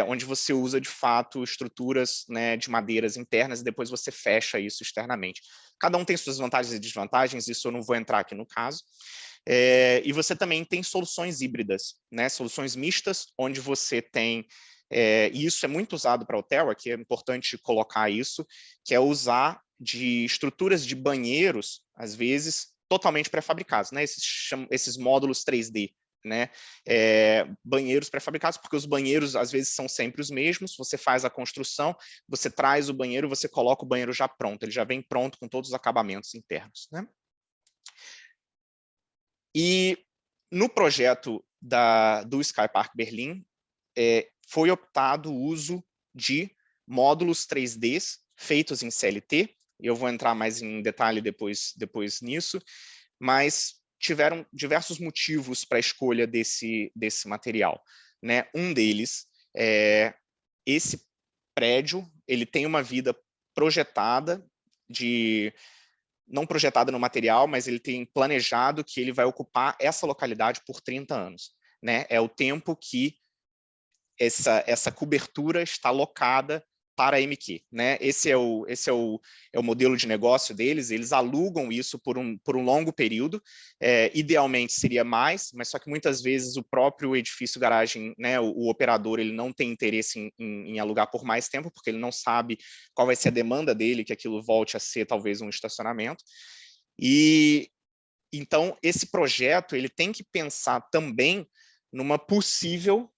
onde você usa, de fato, estruturas, né, de madeiras internas e depois você fecha isso externamente. Cada um tem suas vantagens e desvantagens, isso eu não vou entrar aqui no caso. E você também tem soluções híbridas, né, soluções mistas, onde você tem, e isso é muito usado para hotel, aqui é importante colocar isso, que é usar de estruturas de banheiros, às vezes, totalmente pré-fabricados, né, esses módulos 3D, né, banheiros pré-fabricados, porque os banheiros às vezes são sempre os mesmos, você faz a construção, você traz o banheiro, você coloca o banheiro já pronto, ele já vem pronto com todos os acabamentos internos, né? E no projeto do Sky Park Berlim, foi optado o uso de módulos 3D feitos em CLT, eu vou entrar mais em detalhe depois nisso, mas tiveram diversos motivos para a escolha desse material, né? Um deles é esse prédio, ele tem uma vida projetada, não projetada no material, mas ele tem planejado que ele vai ocupar essa localidade por 30 anos, né? É o tempo que essa cobertura está alocada para a MQ, né? Esse é o modelo de negócio deles, eles alugam isso por um longo período, idealmente seria mais, mas só que muitas vezes o próprio edifício garagem, né, o operador, ele não tem interesse em alugar por mais tempo, porque ele não sabe qual vai ser a demanda dele, que aquilo volte a ser talvez um estacionamento, e então esse projeto ele tem que pensar também numa possível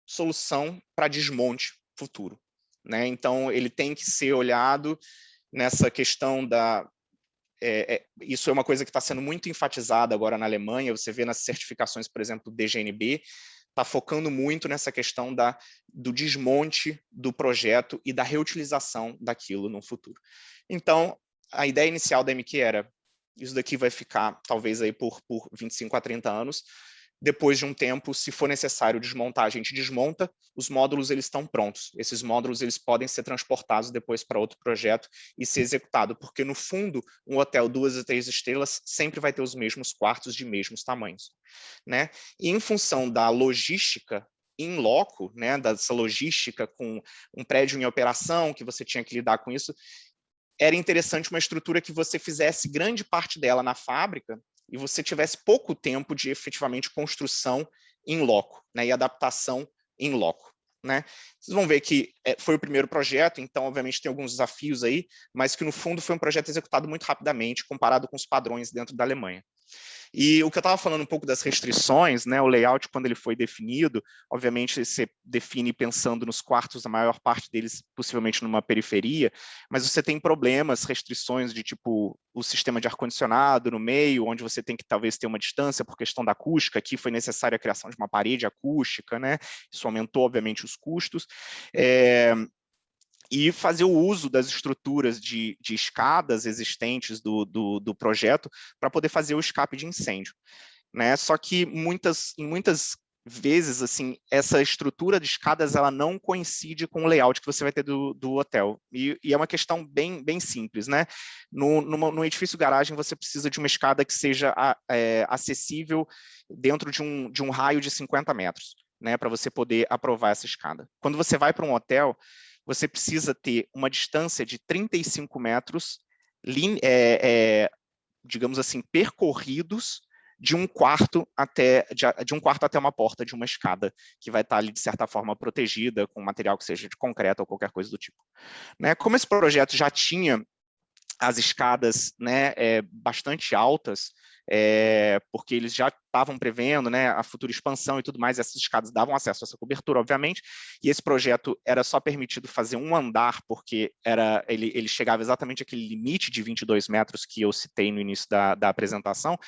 solução para desmonte futuro, né? Então, ele tem que ser olhado nessa questão isso é uma coisa que está sendo muito enfatizada agora na Alemanha, você vê nas certificações, por exemplo, do DGNB, está focando muito nessa questão do desmonte do projeto e da reutilização daquilo no futuro. Então, a ideia inicial da MQ era, isso daqui vai ficar, talvez, aí por 25 a 30 anos, depois de um tempo, se for necessário desmontar, a gente desmonta, os módulos eles estão prontos. Esses módulos eles podem ser transportados depois para outro projeto e ser executado, porque no fundo, um hotel 2 a 3 estrelas sempre vai ter os mesmos quartos de mesmos tamanhos, né? E em função da logística in loco, né, dessa logística com um prédio em operação, que você tinha que lidar com isso, era interessante uma estrutura que você fizesse grande parte dela na fábrica e você tivesse pouco tempo de efetivamente construção em loco, né, e adaptação em loco, né? Vocês vão ver que foi o primeiro projeto, então obviamente tem alguns desafios aí, mas que no fundo foi um projeto executado muito rapidamente comparado com os padrões dentro da Alemanha. E o que eu estava falando um pouco das restrições, né, o layout, quando ele foi definido, obviamente você define pensando nos quartos, a maior parte deles possivelmente numa periferia, mas você tem problemas, restrições de tipo o sistema de ar-condicionado no meio, onde você tem que talvez ter uma distância por questão da acústica, aqui foi necessária a criação de uma parede acústica, né, isso aumentou obviamente os custos, e fazer o uso das estruturas de escadas existentes do projeto para poder fazer o escape de incêndio, né? Só que em muitas vezes, assim, essa estrutura de escadas ela não coincide com o layout que você vai ter do hotel. E é uma questão bem simples, né? No edifício garagem, você precisa de uma escada que seja acessível dentro de um raio de 50 metros, né? Para você poder aprovar essa escada. Quando você vai para um hotel, você precisa ter uma distância de 35 metros, digamos assim, percorridos de um quarto até uma porta de uma escada, que vai estar ali, de certa forma, protegida com material que seja de concreto ou qualquer coisa do tipo. Né? Como esse projeto já tinha as escadas, né, bastante altas, porque eles já estavam prevendo, né, a futura expansão e tudo mais, essas escadas davam acesso a essa cobertura, obviamente, e esse projeto era só permitido fazer um andar, porque ele chegava exatamente àquele limite de 22 metros que eu citei no início da apresentação.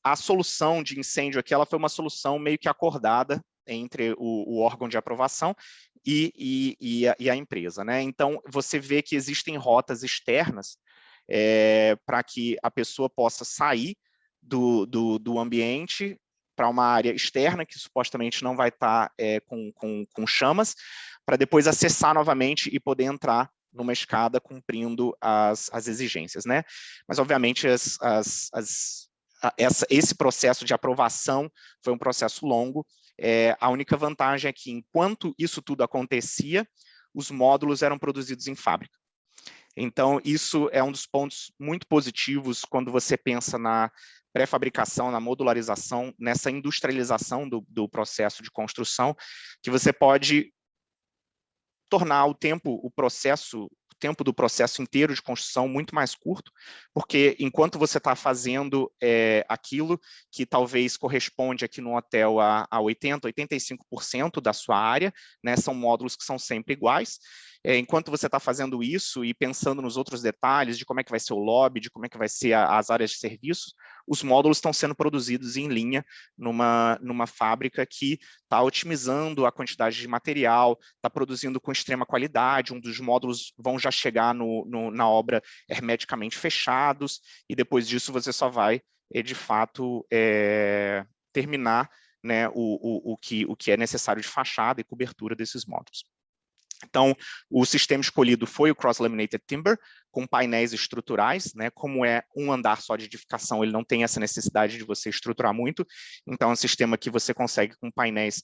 A solução de incêndio aqui, ela foi uma solução meio que acordada entre o órgão de aprovação e a empresa, né? Então, você vê que existem rotas externas para que a pessoa possa sair do ambiente para uma área externa, que supostamente não vai estar com chamas, para depois acessar novamente e poder entrar numa escada cumprindo as exigências, né? Mas, obviamente, esse processo de aprovação foi um processo longo. A única vantagem é que, enquanto isso tudo acontecia, os módulos eram produzidos em fábrica. Então, isso é um dos pontos muito positivos quando você pensa na pré-fabricação, na modularização, nessa industrialização do processo de construção, que você pode tornar o tempo do processo inteiro de construção muito mais curto, porque enquanto você está fazendo aquilo que talvez corresponde aqui no hotel a 80%, 85% da sua área, né, são módulos que são sempre iguais, enquanto você está fazendo isso e pensando nos outros detalhes de como é que vai ser o lobby, de como é que vai ser as áreas de serviços, os módulos estão sendo produzidos em linha numa fábrica que está otimizando a quantidade de material, está produzindo com extrema qualidade, um dos módulos vão já chegar na obra hermeticamente fechados, e depois disso você só vai, de fato, terminar, né, o que é necessário de fachada e cobertura desses módulos. Então, o sistema escolhido foi o Cross-Laminated Timber, com painéis estruturais, né? Como é um andar só de edificação, ele não tem essa necessidade de você estruturar muito, então é um sistema que você consegue com painéis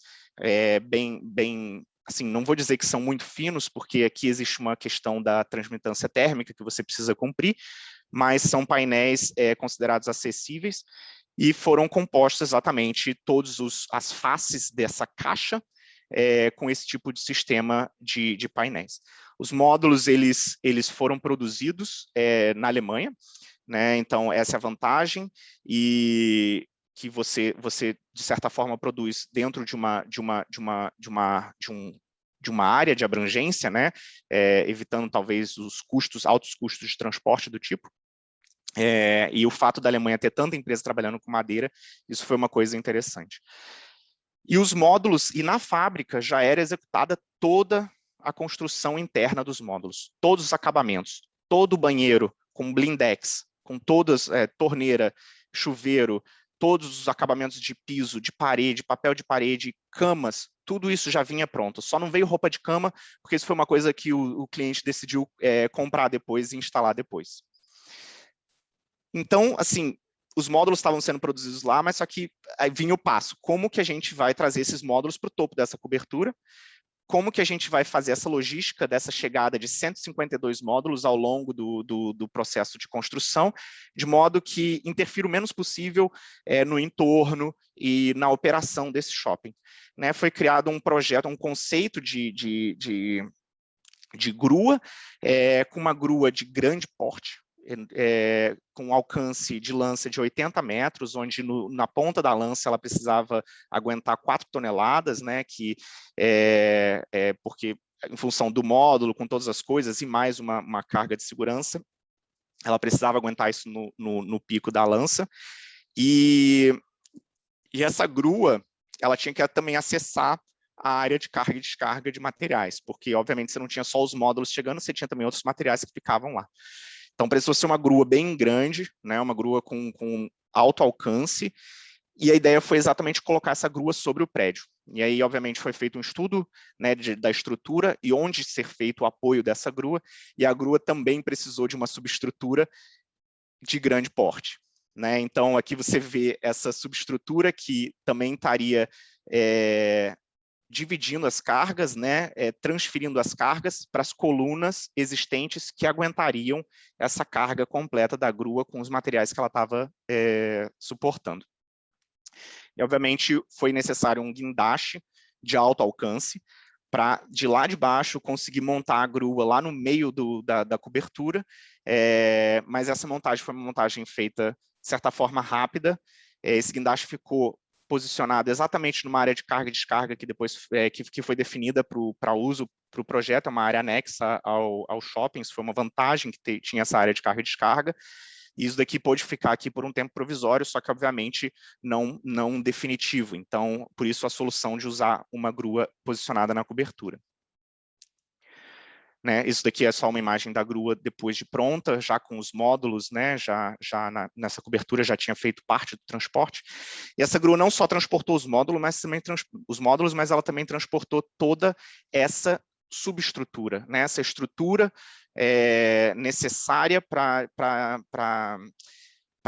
bem, assim, não vou dizer que são muito finos, porque aqui existe uma questão da transmitância térmica que você precisa cumprir, mas são painéis considerados acessíveis, e foram compostos exatamente todas as faces dessa caixa, com esse tipo de sistema de painéis. Os módulos, eles foram produzidos na Alemanha, né? Então, essa é a vantagem, e que você de certa forma, produz dentro de uma área de abrangência, né? Evitando, talvez, altos custos de transporte do tipo. E o fato da Alemanha ter tanta empresa trabalhando com madeira, isso foi uma coisa interessante. E os módulos, e na fábrica já era executada toda a construção interna dos módulos, todos os acabamentos, todo o banheiro com blindex, com todas, torneira, chuveiro, todos os acabamentos de piso, de parede, papel de parede, camas, tudo isso já vinha pronto. Só não veio roupa de cama, porque isso foi uma coisa que o cliente decidiu comprar depois e instalar depois. Então, assim, os módulos estavam sendo produzidos lá, mas só que aí vinha o passo. Como que a gente vai trazer esses módulos para o topo dessa cobertura? Como que a gente vai fazer essa logística dessa chegada de 152 módulos ao longo do processo de construção, de modo que interfira o menos possível no entorno e na operação desse shopping, né? Foi criado um projeto, um conceito de grua, com uma grua de grande porte, com alcance de lança de 80 metros, onde na ponta da lança ela precisava aguentar 4 toneladas, né, porque em função do módulo, com todas as coisas, e mais uma carga de segurança, ela precisava aguentar isso no pico da lança, e essa grua, ela tinha que também acessar a área de carga e descarga de materiais, porque, obviamente, você não tinha só os módulos chegando, você tinha também outros materiais que ficavam lá. Então, precisou ser uma grua bem grande, né, uma grua com alto alcance, e a ideia foi exatamente colocar essa grua sobre o prédio. E aí, obviamente, foi feito um estudo, né, da estrutura e onde ser feito o apoio dessa grua, e a grua também precisou de uma subestrutura de grande porte, né? Então, aqui você vê essa subestrutura que também estaria dividindo as cargas, né, transferindo as cargas para as colunas existentes que aguentariam essa carga completa da grua com os materiais que ela estava suportando. E, obviamente, foi necessário um guindaste de alto alcance para, de lá de baixo, conseguir montar a grua lá no meio da cobertura, mas essa montagem foi uma montagem feita, de certa forma, rápida. Esse guindaste ficou posicionado exatamente numa área de carga e descarga que depois que foi definida para uso para o projeto, é uma área anexa ao shopping, isso foi uma vantagem que tinha essa área de carga e descarga. E isso daqui pode ficar aqui por um tempo provisório, só que, obviamente, não definitivo. Então, por isso a solução de usar uma grua posicionada na cobertura. Né, isso daqui é só uma imagem da grua depois de pronta, já com os módulos, né, nessa cobertura já tinha feito parte do transporte. E essa grua não só transportou os módulos, mas ela também transportou toda essa subestrutura, né, essa estrutura necessária para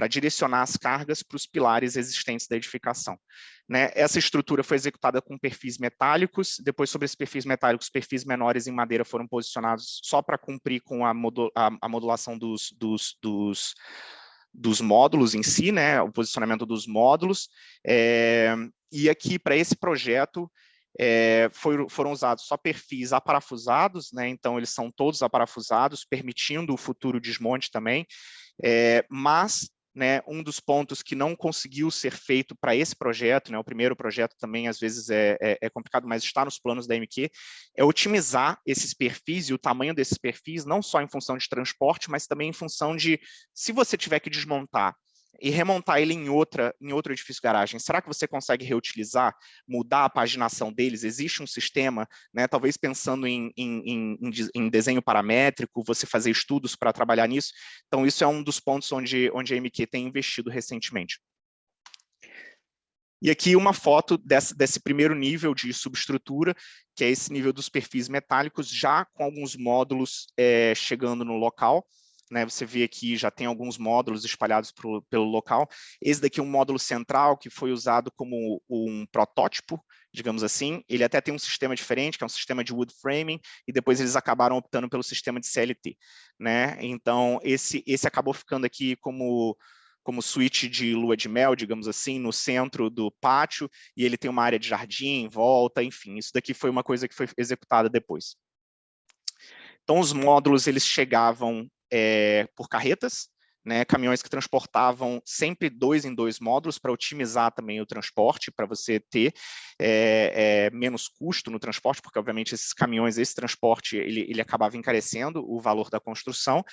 direcionar as cargas para os pilares existentes da edificação. Né? Essa estrutura foi executada com perfis metálicos, depois sobre esses perfis metálicos, perfis menores em madeira foram posicionados só para cumprir com a modulação dos módulos em si, né? O posicionamento dos módulos, e aqui para esse projeto foram usados só perfis aparafusados, né? Então eles são todos aparafusados, permitindo o futuro desmonte também, mas, né, um dos pontos que não conseguiu ser feito para esse projeto, né, o primeiro projeto também às vezes é complicado, mas está nos planos da MQ, é otimizar esses perfis e o tamanho desses perfis, não só em função de transporte, mas também em função de, se você tiver que desmontar e remontar ele em outro edifício garagem, será que você consegue reutilizar, mudar a paginação deles? Existe um sistema, né, talvez pensando em desenho paramétrico, você fazer estudos para trabalhar nisso? Então, isso é um dos pontos onde a MQ tem investido recentemente. E aqui uma foto desse primeiro nível de subestrutura, que é esse nível dos perfis metálicos, já com alguns módulos chegando no local. Né, você vê aqui, já tem alguns módulos espalhados pelo local. Esse daqui é um módulo central que foi usado como um protótipo, digamos assim. Ele até tem um sistema diferente, que é um sistema de wood framing, e depois eles acabaram optando pelo sistema de CLT. Né? Então, esse acabou ficando aqui como suíte de lua de mel, digamos assim, no centro do pátio, e ele tem uma área de jardim em volta, enfim, isso daqui foi uma coisa que foi executada depois. Então, os módulos, eles chegavam por carretas, né, caminhões que transportavam sempre 2 em 2 módulos para otimizar também o transporte, para você ter menos custo no transporte, porque obviamente esses caminhões, esse transporte, ele acabava encarecendo o valor da construção,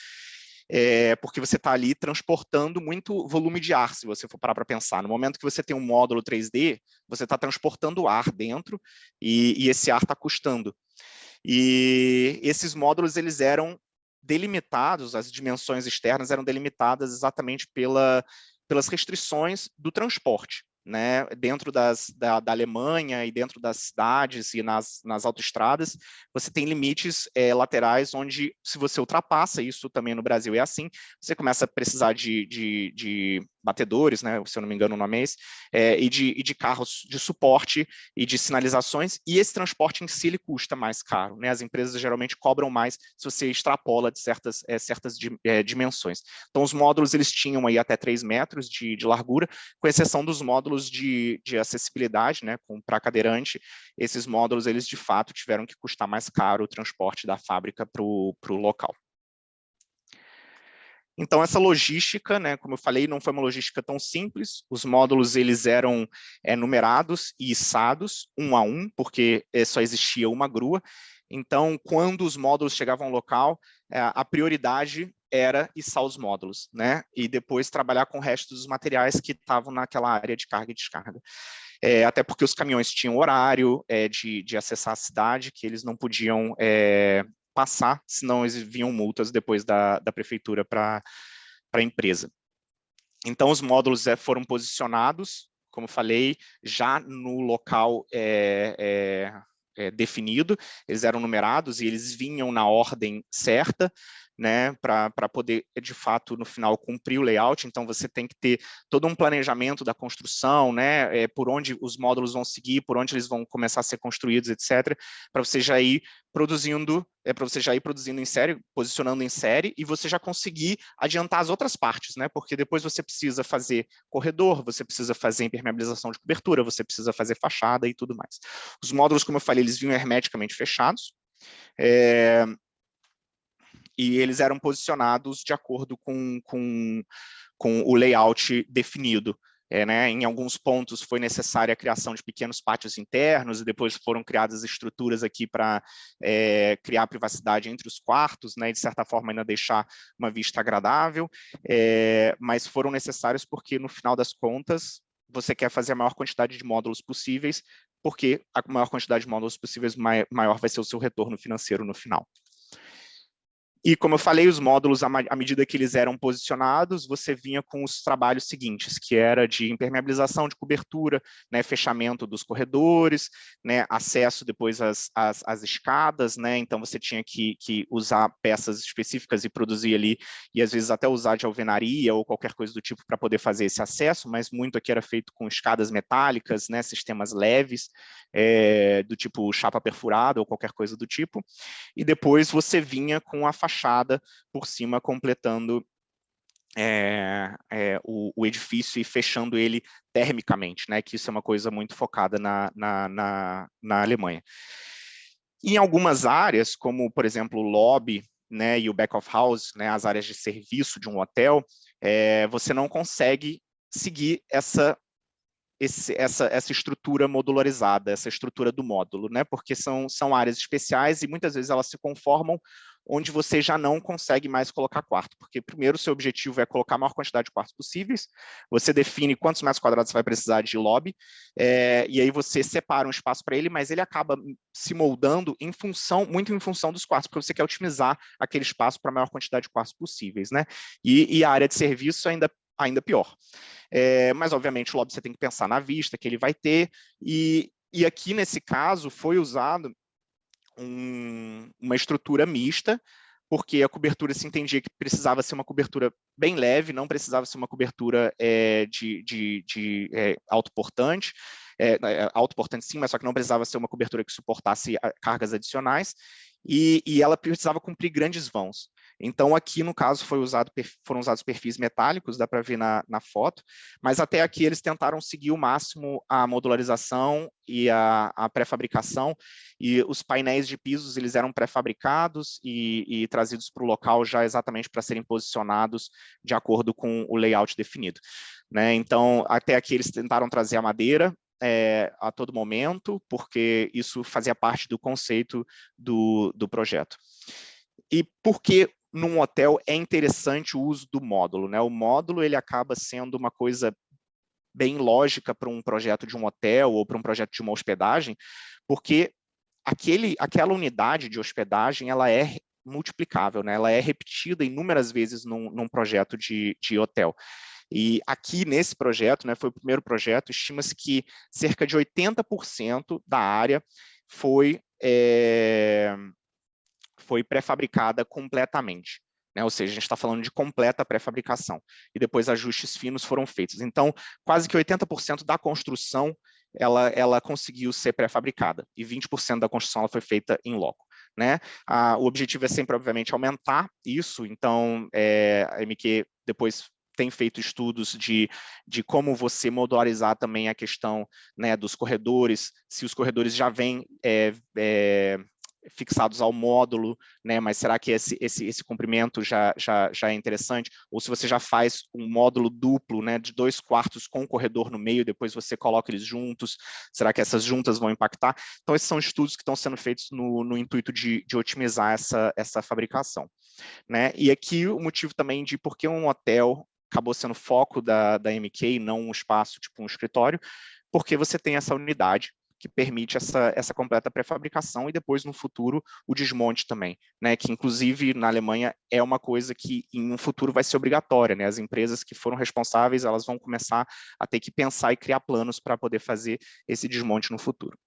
porque você está ali transportando muito volume de ar, se você for parar para pensar. No momento que você tem um módulo 3D, você está transportando ar dentro e esse ar está custando. E esses módulos, eles eram delimitados, as dimensões externas eram delimitadas exatamente pelas restrições do transporte. Né, dentro da Alemanha e dentro das cidades e nas autoestradas, você tem limites laterais onde, se você ultrapassa, isso também no Brasil é assim, você começa a precisar de batedores, né, se eu não me engano o nome é esse, e de carros de suporte e de sinalizações, e esse transporte em si ele custa mais caro. Né, as empresas geralmente cobram mais se você extrapola de certas dimensões. Então, os módulos eles tinham aí até 3 metros de largura, com exceção dos módulos de acessibilidade, né, para cadeirante. Esses módulos, eles de fato tiveram que custar mais caro o transporte da fábrica para o local. Então, essa logística, né, como eu falei, não foi uma logística tão simples. Os módulos eles eram numerados e içados, um a um, porque só existia uma grua. Então, quando os módulos chegavam ao local, a prioridade era içar os módulos, né? E depois trabalhar com o resto dos materiais que estavam naquela área de carga e descarga. Até porque os caminhões tinham horário de acessar a cidade, que eles não podiam passar, senão eles vinham multas depois da prefeitura para a empresa. Então, os módulos foram posicionados, como falei, já no local definido, eles eram numerados e eles vinham na ordem certa, né, para poder, de fato, no final, cumprir o layout. Então, você tem que ter todo um planejamento da construção, né, por onde os módulos vão seguir, por onde eles vão começar a ser construídos, etc., para você já ir produzindo, em série, posicionando em série, e você já conseguir adiantar as outras partes, né, porque depois você precisa fazer corredor, você precisa fazer impermeabilização de cobertura, você precisa fazer fachada e tudo mais. Os módulos, como eu falei, eles vinham hermeticamente fechados, e eles eram posicionados de acordo com o layout definido. Né? Em alguns pontos foi necessária a criação de pequenos pátios internos, e depois foram criadas estruturas aqui para criar privacidade entre os quartos, né? E de certa forma ainda deixar uma vista agradável, mas foram necessários porque, no final das contas, você quer fazer a maior quantidade de módulos possíveis, porque a maior quantidade de módulos possíveis, maior vai ser o seu retorno financeiro no final. E, como eu falei, os módulos, à medida que eles eram posicionados, você vinha com os trabalhos seguintes, que era de impermeabilização de cobertura, né, fechamento dos corredores, né, acesso depois às escadas, né, então você tinha que usar peças específicas e produzir ali, e às vezes até usar de alvenaria ou qualquer coisa do tipo para poder fazer esse acesso, mas muito aqui era feito com escadas metálicas, né, sistemas leves, do tipo chapa perfurada ou qualquer coisa do tipo, e depois você vinha com a fachada por cima, completando o edifício e fechando ele termicamente, né? Que isso é uma coisa muito focada na Alemanha. Em algumas áreas, como, por exemplo, o lobby, né, e o back of house, né, as áreas de serviço de um hotel, você não consegue seguir essa estrutura modularizada, essa estrutura do módulo, né? Porque são áreas especiais e muitas vezes elas se conformam onde você já não consegue mais colocar quarto, porque primeiro o seu objetivo é colocar a maior quantidade de quartos possíveis, você define quantos metros quadrados você vai precisar de lobby, e aí você separa um espaço para ele, mas ele acaba se moldando muito em função dos quartos, porque você quer otimizar aquele espaço para a maior quantidade de quartos possíveis, né? E a área de serviço ainda pior. Mas, obviamente, o lobby você tem que pensar na vista que ele vai ter, e aqui, nesse caso, foi usado uma estrutura mista, porque a cobertura se entendia que precisava ser uma cobertura bem leve, não precisava ser uma cobertura autoportante, autoportante sim, mas só que não precisava ser uma cobertura que suportasse cargas adicionais, e ela precisava cumprir grandes vãos. Então, aqui, no caso, foram usados perfis metálicos, dá para ver na foto, mas até aqui eles tentaram seguir o máximo a modularização e a pré-fabricação, e os painéis de pisos eles eram pré-fabricados e trazidos para o local já exatamente para serem posicionados de acordo com o layout definido, né? Então, até aqui eles tentaram trazer a madeira, a todo momento, porque isso fazia parte do conceito do projeto. E por que num hotel é interessante o uso do módulo, né? O módulo ele acaba sendo uma coisa bem lógica para um projeto de um hotel ou para um projeto de uma hospedagem, porque aquela unidade de hospedagem ela é multiplicável, né? Ela é repetida inúmeras vezes num projeto de hotel. E aqui nesse projeto, né, foi o primeiro projeto, estima-se que cerca de 80% da área foi pré-fabricada completamente, né? Ou seja, a gente está falando de completa pré-fabricação, e depois ajustes finos foram feitos. Então, quase que 80% da construção ela conseguiu ser pré-fabricada, e 20% da construção ela foi feita em loco, né? O objetivo é sempre, obviamente, aumentar isso, então a MQ depois tem feito estudos de como você modularizar também a questão, né, dos corredores, se os corredores já vêm fixados ao módulo, né? Mas será que esse comprimento já é interessante? Ou se você já faz um módulo duplo, né, de 2 quartos com um corredor no meio, depois você coloca eles juntos, será que essas juntas vão impactar? Então, esses são estudos que estão sendo feitos no intuito de otimizar essa fabricação, né? E aqui o motivo também de por que um hotel acabou sendo foco da MK e não um espaço, tipo um escritório, porque você tem essa unidade que permite essa completa pré-fabricação e depois, no futuro, o desmonte também, né? Que, inclusive, na Alemanha, é uma coisa que, em um futuro, vai ser obrigatória, né? As empresas que foram responsáveis, elas vão começar a ter que pensar e criar planos para poder fazer esse desmonte no futuro.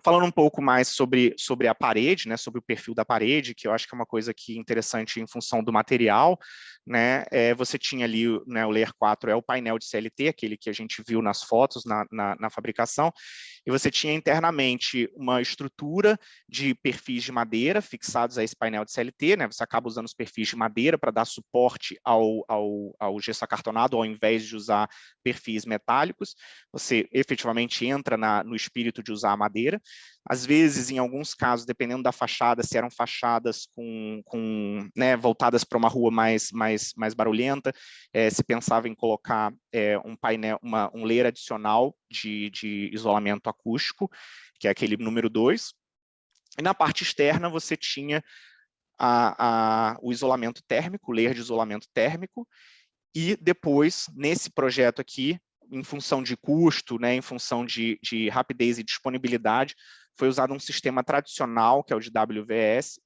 Falando um pouco mais sobre a parede, né, sobre o perfil da parede, que eu acho que é uma coisa que interessante em função do material, né, você tinha ali, né, o Layer 4 é o painel de CLT, aquele que a gente viu nas fotos, na fabricação, e você tinha internamente uma estrutura de perfis de madeira fixados a esse painel de CLT, né, você acaba usando os perfis de madeira para dar suporte ao gesso acartonado, ao invés de usar perfis metálicos, você efetivamente entra no espírito de usar a madeira. Às vezes, em alguns casos, dependendo da fachada, se eram fachadas né, voltadas para uma rua mais barulhenta, se pensava em colocar um painel, um layer adicional de isolamento acústico, que é aquele número 2. E na parte externa você tinha o isolamento térmico, o layer de isolamento térmico, e depois, nesse projeto aqui, em função de custo, né, em função de rapidez e disponibilidade, foi usado um sistema tradicional, que é o de WDVS,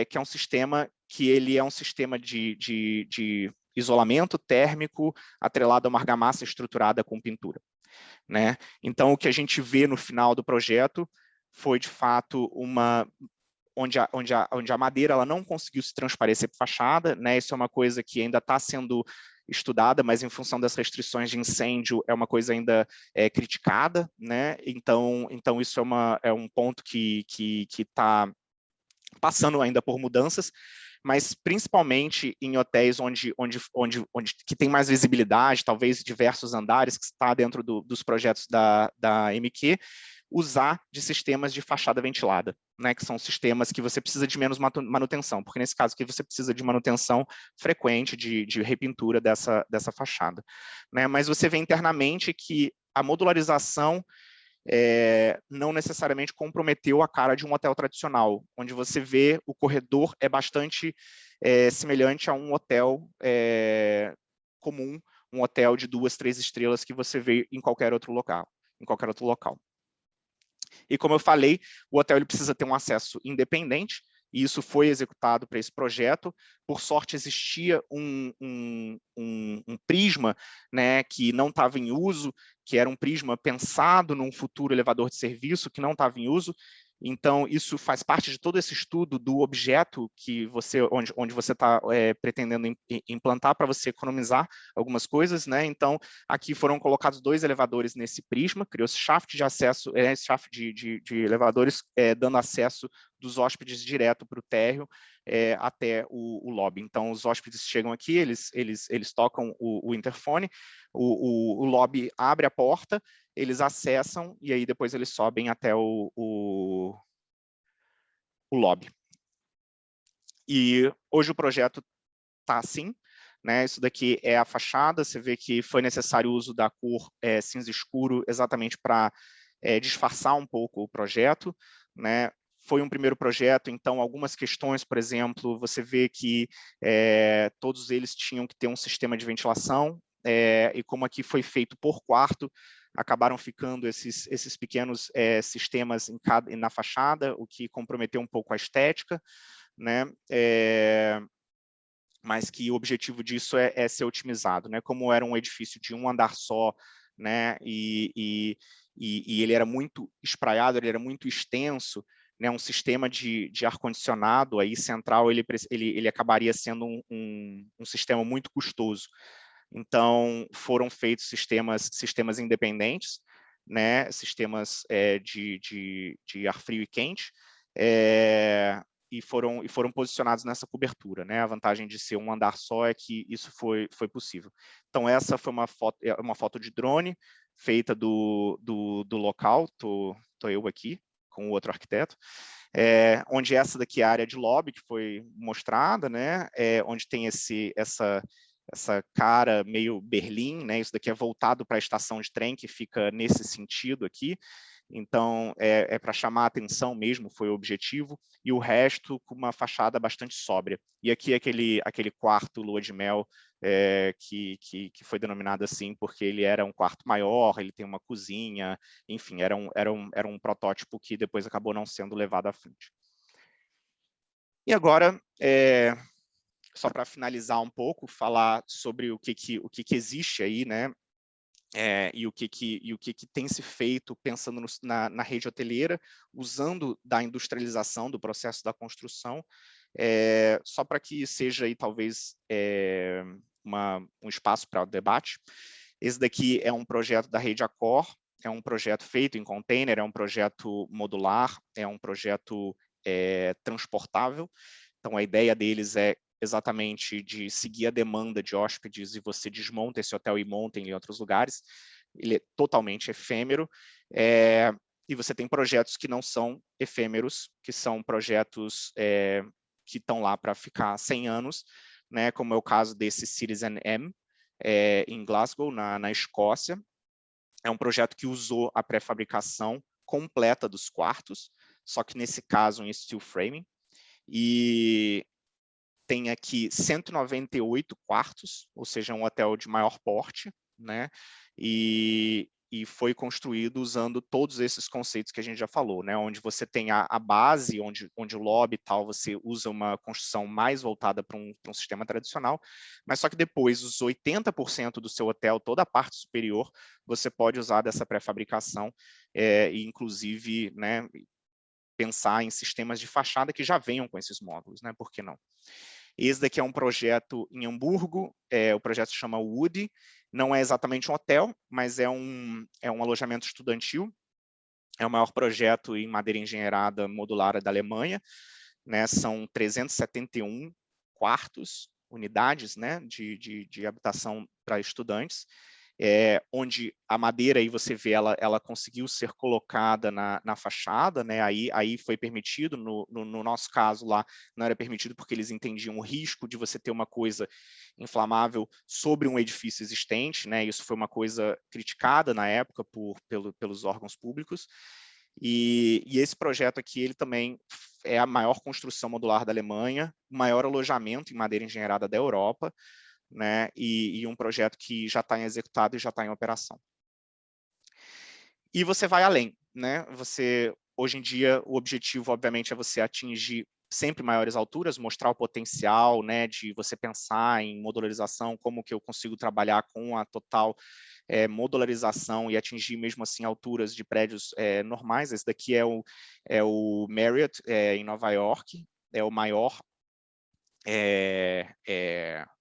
que é um sistema que ele é um sistema de isolamento térmico atrelado a uma argamassa estruturada com pintura, né? Então, o que a gente vê no final do projeto foi, de fato, onde a madeira ela não conseguiu se transparecer para fachada, né? Isso é uma coisa que ainda está sendo estudada, mas em função das restrições de incêndio é uma coisa ainda criticada, né? Então isso é um ponto que está passando ainda por mudanças, mas principalmente em hotéis onde que tem mais visibilidade, talvez diversos andares, que está dentro dos projetos da MQ, usar de sistemas de fachada ventilada, né, que são sistemas que você precisa de menos manutenção, porque nesse caso aqui você precisa de manutenção frequente de repintura dessa fachada, né, mas você vê internamente que a modularização não necessariamente comprometeu a cara de um hotel tradicional, onde você vê o corredor é bastante semelhante a um hotel comum, um hotel de 2, 3 estrelas que você vê em qualquer outro local. E como eu falei, o hotel ele precisa ter um acesso independente, e isso foi executado para esse projeto. Por sorte, existia um prisma, né, que não estava em uso, que era um prisma pensado num futuro elevador de serviço que não estava em uso. Então, isso faz parte de todo esse estudo do objeto que onde você está pretendendo implantar para você economizar algumas coisas, né? Então, aqui foram colocados 2 elevadores nesse prisma, criou-se shaft de acesso, shaft de elevadores dando acesso dos hóspedes direto para o térreo até o lobby. Então, os hóspedes chegam aqui, eles tocam o interfone, o lobby abre a porta, eles acessam e aí depois eles sobem até o lobby. E hoje o projeto está assim, né? Isso daqui é a fachada, você vê que foi necessário o uso da cor cinza escuro exatamente para disfarçar um pouco o projeto, né? Foi um primeiro projeto, então algumas questões, por exemplo, você vê que todos eles tinham que ter um sistema de ventilação, e como aqui foi feito por quarto, acabaram ficando esses pequenos sistemas na fachada, o que comprometeu um pouco a estética, né? Mas que o objetivo disso é ser otimizado, né? Como era um edifício de um andar só, né? E ele era muito espraiado, ele era muito extenso, né? Um sistema de ar-condicionado aí central, ele acabaria sendo um sistema muito custoso. Então, foram feitos sistemas independentes, né? Sistemas de ar frio e quente, e foram posicionados nessa cobertura, né? A vantagem de ser um andar só é que isso foi possível. Então, essa foi uma foto de drone feita do local, tô eu aqui com o outro arquiteto, onde essa daqui é a área de lobby que foi mostrada, né? Onde tem essa cara meio Berlim, né? Isso daqui é voltado para a estação de trem, que fica nesse sentido aqui. Então, para chamar a atenção mesmo, foi o objetivo, e o resto com uma fachada bastante sóbria. E aqui aquele quarto lua de mel, que foi denominado assim porque ele era um quarto maior, ele tem uma cozinha, enfim, era um protótipo que depois acabou não sendo levado à frente. E agora, só para finalizar um pouco, falar sobre o que existe aí, né, e o que tem se feito pensando na rede hoteleira, usando da industrialização do processo da construção, só para que seja aí talvez um espaço para o debate. Esse daqui é um projeto da Rede Accor, é um projeto feito em container, é um projeto modular, é um projeto transportável. Então, a ideia deles é exatamente de seguir a demanda de hóspedes e você desmonta esse hotel e monta em outros lugares. Ele é totalmente efêmero. E você tem projetos que não são efêmeros, que são projetos que estão lá para ficar 100 anos, né, como é o caso desse Citizen M, em Glasgow, na Escócia. É um projeto que usou a pré-fabricação completa dos quartos, só que nesse caso em steel framing, e tem aqui 198 quartos, ou seja, um hotel de maior porte, né? E foi construído usando todos esses conceitos que a gente já falou, né? Onde você tem a base, onde o lobby e tal, você usa uma construção mais voltada para um sistema tradicional, mas só que depois, os 80% do seu hotel, toda a parte superior, você pode usar dessa pré-fabricação, e inclusive, né, pensar em sistemas de fachada que já venham com esses módulos, né? Por que não? Esse daqui é um projeto em Hamburgo, o projeto se chama Woody, não é exatamente um hotel, mas é um alojamento estudantil, é o maior projeto em madeira engenheirada modular da Alemanha, né? São 371 quartos, unidades, né, de habitação para estudantes, onde a madeira, aí você vê, ela conseguiu ser colocada na fachada, né? Aí foi permitido, no nosso caso lá, não era permitido porque eles entendiam o risco de você ter uma coisa inflamável sobre um edifício existente, né? Isso foi uma coisa criticada na época pelos órgãos públicos, e esse projeto aqui, ele também é a maior construção modular da Alemanha, o maior alojamento em madeira engenheirada da Europa, né, e um projeto que já está executado e já está em operação. E você vai além, né? Hoje em dia, o objetivo, obviamente, é você atingir sempre maiores alturas, mostrar o potencial, né, de você pensar em modularização, como que eu consigo trabalhar com a total modularização e atingir mesmo assim alturas de prédios normais. Esse daqui é o Marriott, em Nova York, é o maior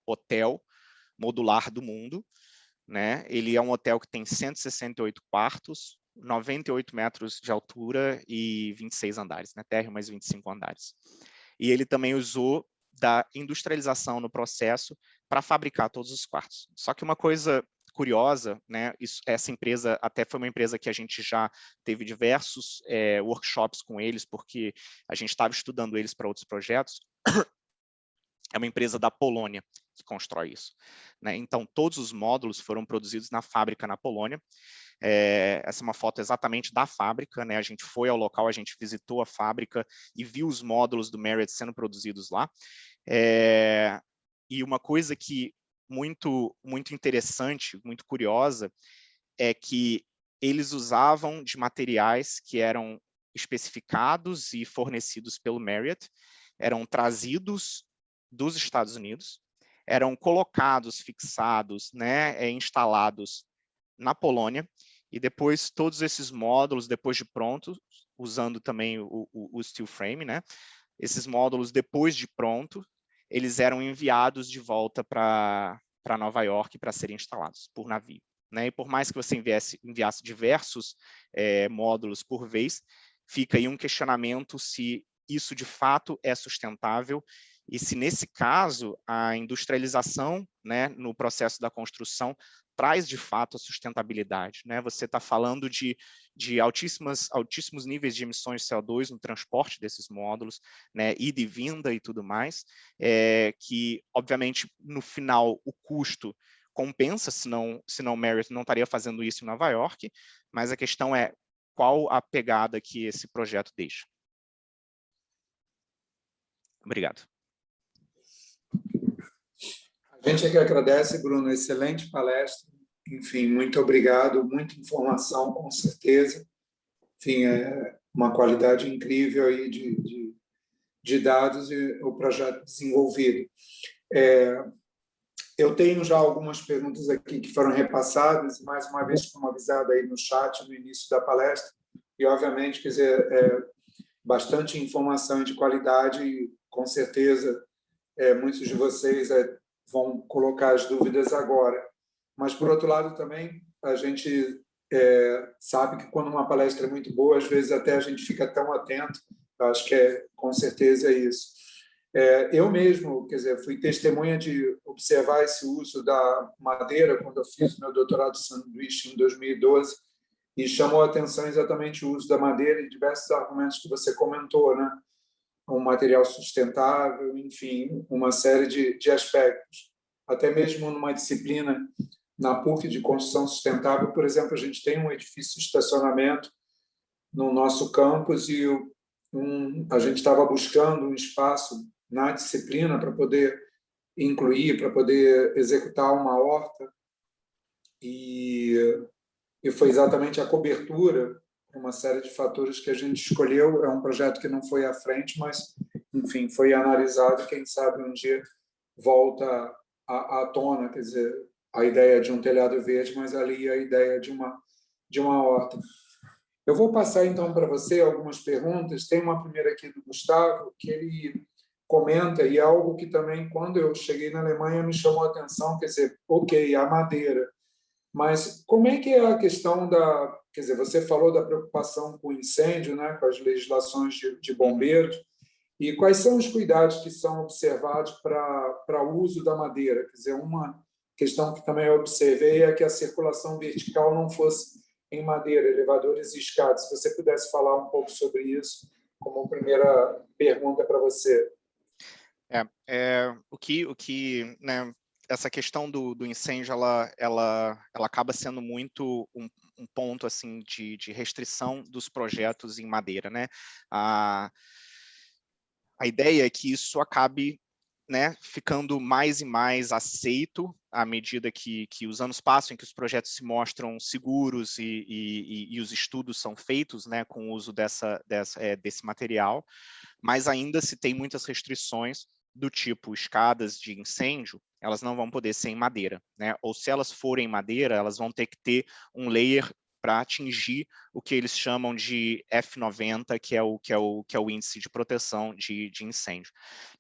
hotel modular do mundo, né? Ele é um hotel que tem 168 quartos, 98 metros de altura e 26 andares, né? Térreo mais 25 andares. E ele também usou da industrialização no processo para fabricar todos os quartos. Só que uma coisa curiosa, né? Essa empresa até foi uma empresa que a gente já teve diversos workshops com eles, porque a gente estava estudando eles para outros projetos. É uma empresa da Polônia que constrói isso, né? Então, todos os módulos foram produzidos na fábrica na Polônia. Essa é uma foto exatamente da fábrica, né? A gente foi ao local, a gente visitou a fábrica e viu os módulos do Marriott sendo produzidos lá. E uma coisa que muito interessante, muito curiosa, é que eles usavam de materiais que eram especificados e fornecidos pelo Marriott, eram trazidos dos Estados Unidos, eram colocados, fixados, né, instalados na Polônia, e depois todos esses módulos, depois de pronto, usando também o steel frame, né, esses módulos, depois de pronto, eles eram enviados de volta para Nova York para serem instalados por navio, né? E por mais que você enviasse diversos módulos por vez, fica aí um questionamento se isso de fato é sustentável e se nesse caso a industrialização, né, no processo da construção traz de fato a sustentabilidade, né? Você está falando de altíssimos níveis de emissões de CO2 no transporte desses módulos, né, ida e vinda e tudo mais, que obviamente no final o custo compensa, senão o Marriott não estaria fazendo isso em Nova York, mas a questão é qual a pegada que esse projeto deixa. Obrigado. A gente é que agradece, Bruno, excelente palestra. Enfim, muito obrigado, muita informação, com certeza. Enfim, é uma qualidade incrível aí de dados e o projeto desenvolvido. Eu tenho já algumas perguntas aqui que foram repassadas, mais uma vez como avisado aí no chat, no início da palestra, e, obviamente, quer dizer, bastante informação de qualidade e, com certeza, muitos de vocês vão colocar as dúvidas agora. Mas, por outro lado, também, a gente sabe que quando uma palestra é muito boa, às vezes até a gente fica tão atento. Eu acho que com certeza é isso. Eu mesmo, quer dizer, fui testemunha de observar esse uso da madeira quando eu fiz meu doutorado de sanduíche em 2012, e chamou a atenção exatamente o uso da madeira e diversos argumentos que você comentou, né? Um material sustentável, enfim, uma série de aspectos. Até mesmo numa disciplina na PUC de construção sustentável, por exemplo, a gente tem um edifício de estacionamento no nosso campus e a gente estava buscando um espaço na disciplina para poder incluir, para poder executar uma horta, e foi exatamente a cobertura, uma série de fatores que a gente escolheu. É um projeto que não foi à frente, mas, enfim, foi analisado, quem sabe um dia volta à tona, quer dizer, a ideia de um telhado verde, mas ali a ideia de uma horta. Eu vou passar, então, para você algumas perguntas. Tem uma primeira aqui do Gustavo, que ele comenta, e é algo que também, quando eu cheguei na Alemanha, me chamou a atenção, quer dizer, ok, a madeira, mas como é que é a questão da... Quer dizer, você falou da preocupação com o incêndio, né, com as legislações de bombeiros, e quais são os cuidados que são observados para o uso da madeira? Quer dizer, uma questão que também eu observei é que a circulação vertical não fosse em madeira, elevadores e escadas. Se você pudesse falar um pouco sobre isso, como primeira pergunta para você. Né, essa questão do incêndio, ela acaba sendo muito um ponto assim de restrição dos projetos em madeira, né? A ideia é que isso acabe, né, ficando mais e mais aceito à medida que os anos passam, em que os projetos se mostram seguros e os estudos são feitos, né, com o uso desse material, mas ainda se tem muitas restrições do tipo escadas de incêndio, elas não vão poder ser em madeira, né? Ou se elas forem em madeira, elas vão ter que ter um layer para atingir o que eles chamam de F90, que é o índice de proteção de incêndio.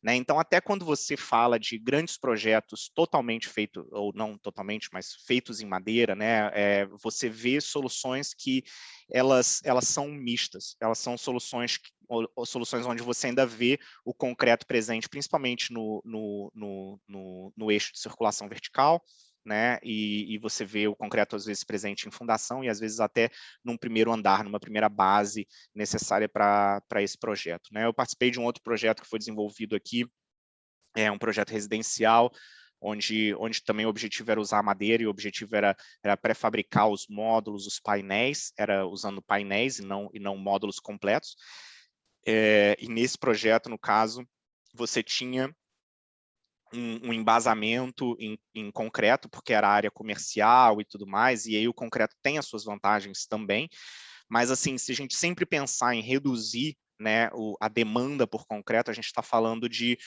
Né? Então, até quando você fala de grandes projetos totalmente feitos, ou não totalmente, mas feitos em madeira, né? Você vê soluções que elas são mistas, elas são soluções onde você ainda vê o concreto presente, principalmente no eixo de circulação vertical, né? E você vê o concreto às vezes presente em fundação e às vezes até num primeiro andar, numa primeira base necessária para esse projeto, né? Eu participei de um outro projeto que foi desenvolvido aqui, um projeto residencial, onde também o objetivo era usar madeira e o objetivo era pré-fabricar os módulos, os painéis, era usando painéis e não módulos completos. E nesse projeto, no caso, você tinha um embasamento em concreto, porque era área comercial e tudo mais, e aí o concreto tem as suas vantagens também, mas assim, se a gente sempre pensar em reduzir, né, a demanda por concreto, a gente está falando de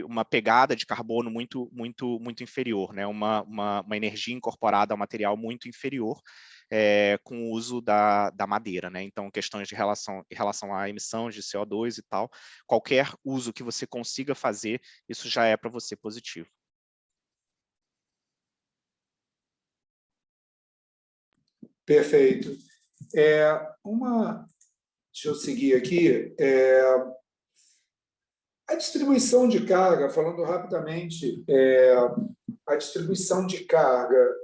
uma pegada de carbono muito inferior, né, uma energia incorporada ao material muito inferior, com o uso da madeira, né? Então, questões em relação à emissão de CO2 e tal, qualquer uso que você consiga fazer, isso já é para você positivo. Perfeito. Deixa eu seguir aqui. A distribuição de carga, falando rapidamente, a distribuição de carga,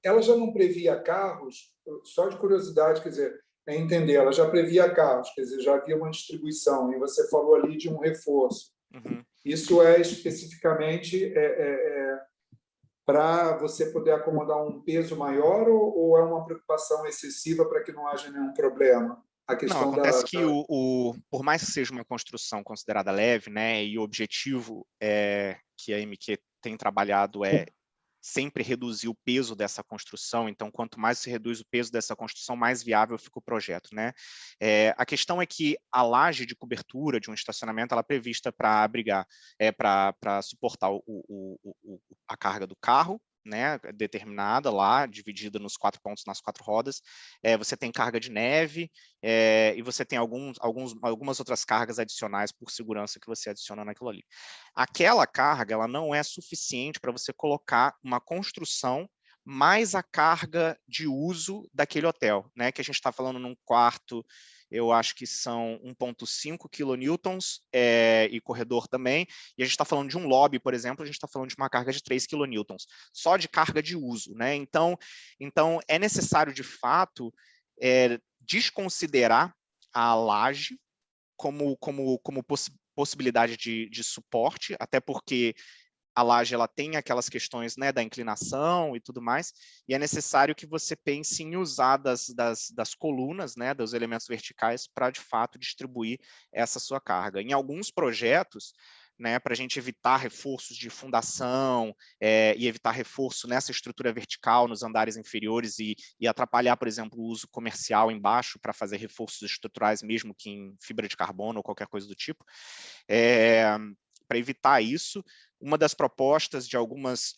ela já não previa carros, só de curiosidade, quer dizer, entender, ela já previa carros, quer dizer, já havia uma distribuição, e você falou ali de um reforço. Uhum. Isso é especificamente para você poder acomodar um peso maior ou é uma preocupação excessiva para que não haja nenhum problema? A questão não, acontece que por mais que seja uma construção considerada leve, né, e o objetivo que a MQ tem trabalhado é sempre reduzir o peso dessa construção, então quanto mais se reduz o peso dessa construção, mais viável fica o projeto, né? A questão é que a laje de cobertura de um estacionamento ela é prevista para abrigar, para suportar o a carga do carro, né, determinada lá, dividida nos 4 pontos nas 4 rodas. Você tem carga de neve, e você tem algumas outras cargas adicionais por segurança que você adiciona naquilo ali. Aquela carga, ela não é suficiente para você colocar uma construção mais a carga de uso daquele hotel, né, que a gente está falando num quarto, eu acho que são 1,5 kilonewtons, e corredor também, e a gente está falando de um lobby, por exemplo, a gente está falando de uma carga de 3 kilonewtons, só de carga de uso, né? Então é necessário, de fato, desconsiderar a laje como possibilidade de suporte, até porque a laje ela tem aquelas questões, né, da inclinação e tudo mais, e é necessário que você pense em usar das colunas, né, dos elementos verticais para, de fato, distribuir essa sua carga. Em alguns projetos, né, para a gente evitar reforços de fundação e evitar reforço nessa estrutura vertical nos andares inferiores e atrapalhar, por exemplo, o uso comercial embaixo para fazer reforços estruturais, mesmo que em fibra de carbono ou qualquer coisa do tipo. Para evitar isso, uma das propostas de alguns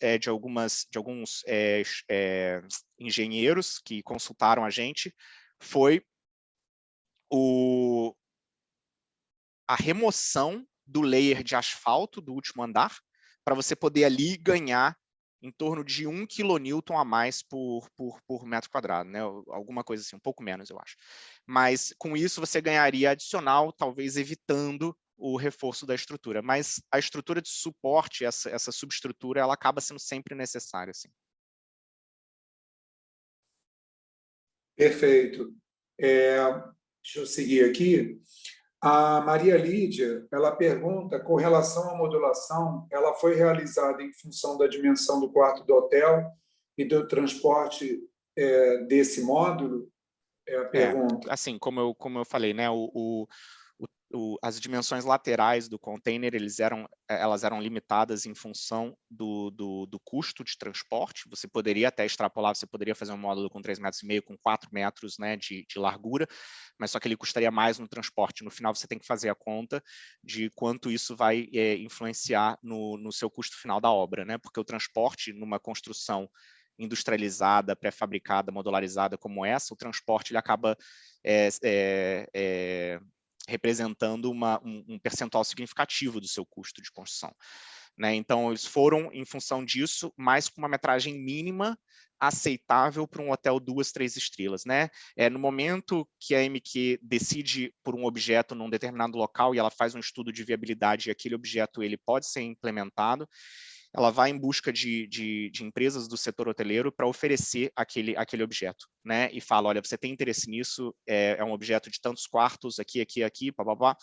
engenheiros que consultaram a gente foi a remoção do layer de asfalto do último andar, para você poder ali ganhar em torno de 1 kilonewton a mais por metro quadrado, né? Alguma coisa assim, um pouco menos, eu acho. Mas com isso você ganharia adicional, talvez evitando o reforço da estrutura. Mas a estrutura de suporte, essa subestrutura, ela acaba sendo sempre necessária, assim. Perfeito. Deixa eu seguir aqui. A Maria Lídia, ela pergunta, com relação à modulação, ela foi realizada em função da dimensão do quarto do hotel e do transporte desse módulo? É a pergunta. Assim, como eu falei, né, as dimensões laterais do container, elas eram limitadas em função do custo de transporte. Você poderia até extrapolar, você poderia fazer um módulo com 3,5 metros, com 4 metros, né, de largura, mas só que ele custaria mais no transporte. No final, você tem que fazer a conta de quanto isso vai influenciar no seu custo final da obra, né? Porque o transporte numa construção industrializada, pré-fabricada, modularizada como essa, o transporte ele acaba representando um percentual significativo do seu custo de construção, né? Então, eles foram em função disso, mas com uma metragem mínima aceitável para um hotel 2, 3 estrelas, né? No momento que a MQ decide por um objeto num determinado local e ela faz um estudo de viabilidade e aquele objeto ele pode ser implementado, ela vai em busca de empresas do setor hoteleiro para oferecer aquele objeto, né? E fala, olha, você tem interesse nisso, é um objeto de tantos quartos, aqui, blá, blá, blá.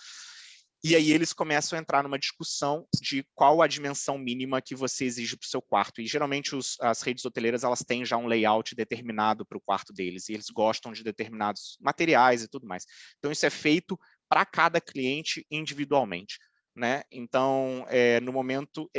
E aí eles começam a entrar numa discussão de qual a dimensão mínima que você exige para o seu quarto. E geralmente as redes hoteleiras elas têm já um layout determinado para o quarto deles, e eles gostam de determinados materiais e tudo mais. Então isso é feito para cada cliente individualmente, né? Então,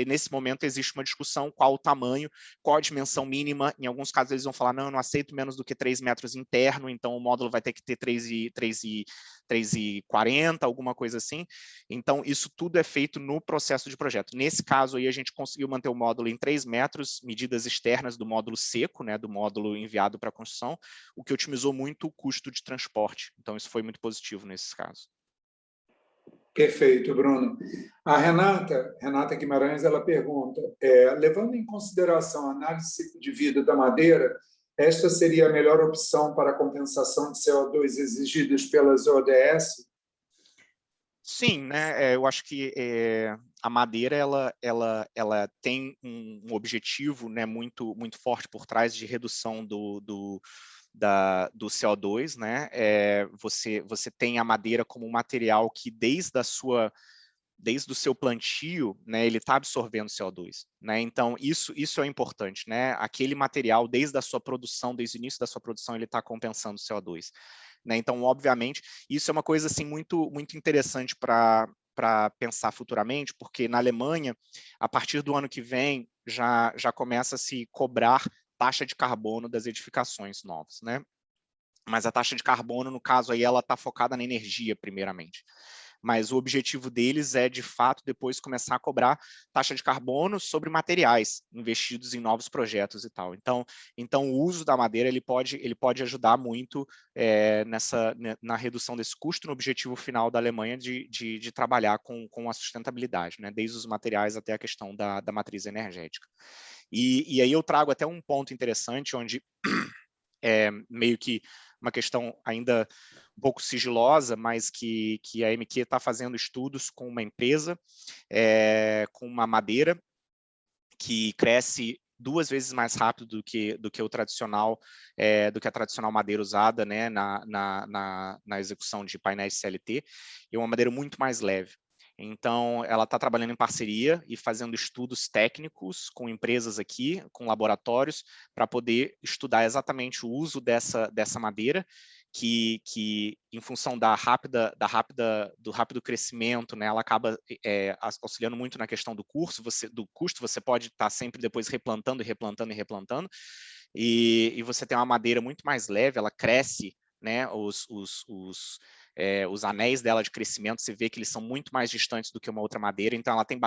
nesse momento existe uma discussão qual o tamanho, qual a dimensão mínima. Em alguns casos eles vão falar, não, eu não aceito menos do que 3 metros interno, então o módulo vai ter que ter 3,40, alguma coisa assim. Então, isso tudo é feito no processo de projeto. Nesse caso aí, a gente conseguiu manter o módulo em 3 metros, medidas externas do módulo seco, né, do módulo enviado para a construção, o que otimizou muito o custo de transporte. Então, isso foi muito positivo nesses casos. Perfeito, Bruno. A Renata Guimarães, ela pergunta, levando em consideração a análise de vida da madeira, esta seria a melhor opção para a compensação de CO2 exigidas pelas ODS? Sim, né? Eu acho que a madeira ela tem um objetivo, né, muito forte por trás de redução do CO2, né? Você tem a madeira como um material que desde o seu plantio, né, ele está absorvendo CO2, né? Então isso é importante, né? Aquele material desde a sua produção, desde o início da sua produção, ele está compensando CO2, né? Então, obviamente, isso é uma coisa assim muito interessante para pensar futuramente, porque na Alemanha, a partir do ano que vem, já começa a se cobrar taxa de carbono das edificações novas, né? Mas a taxa de carbono, no caso aí, ela está focada na energia, primeiramente, mas o objetivo deles é, de fato, depois começar a cobrar taxa de carbono sobre materiais investidos em novos projetos e tal. Então o uso da madeira ele pode ajudar muito na redução desse custo no objetivo final da Alemanha de trabalhar com a sustentabilidade, né? Desde os materiais até a questão da matriz energética. E aí eu trago até um ponto interessante, onde meio que uma questão ainda um pouco sigilosa, mas que a MQ está fazendo estudos com uma empresa, com uma madeira que cresce 2 vezes mais rápido do que o tradicional, do que a tradicional madeira usada, né, na execução de painéis CLT, e uma madeira muito mais leve. Então, ela está trabalhando em parceria e fazendo estudos técnicos com empresas aqui, com laboratórios, para poder estudar exatamente o uso dessa madeira, que em função do rápido crescimento, né, ela acaba auxiliando muito na questão do custo, você pode estar sempre depois replantando, e você tem uma madeira muito mais leve, ela cresce, né, os anéis dela de crescimento, você vê que eles são muito mais distantes do que uma outra madeira, então ela tem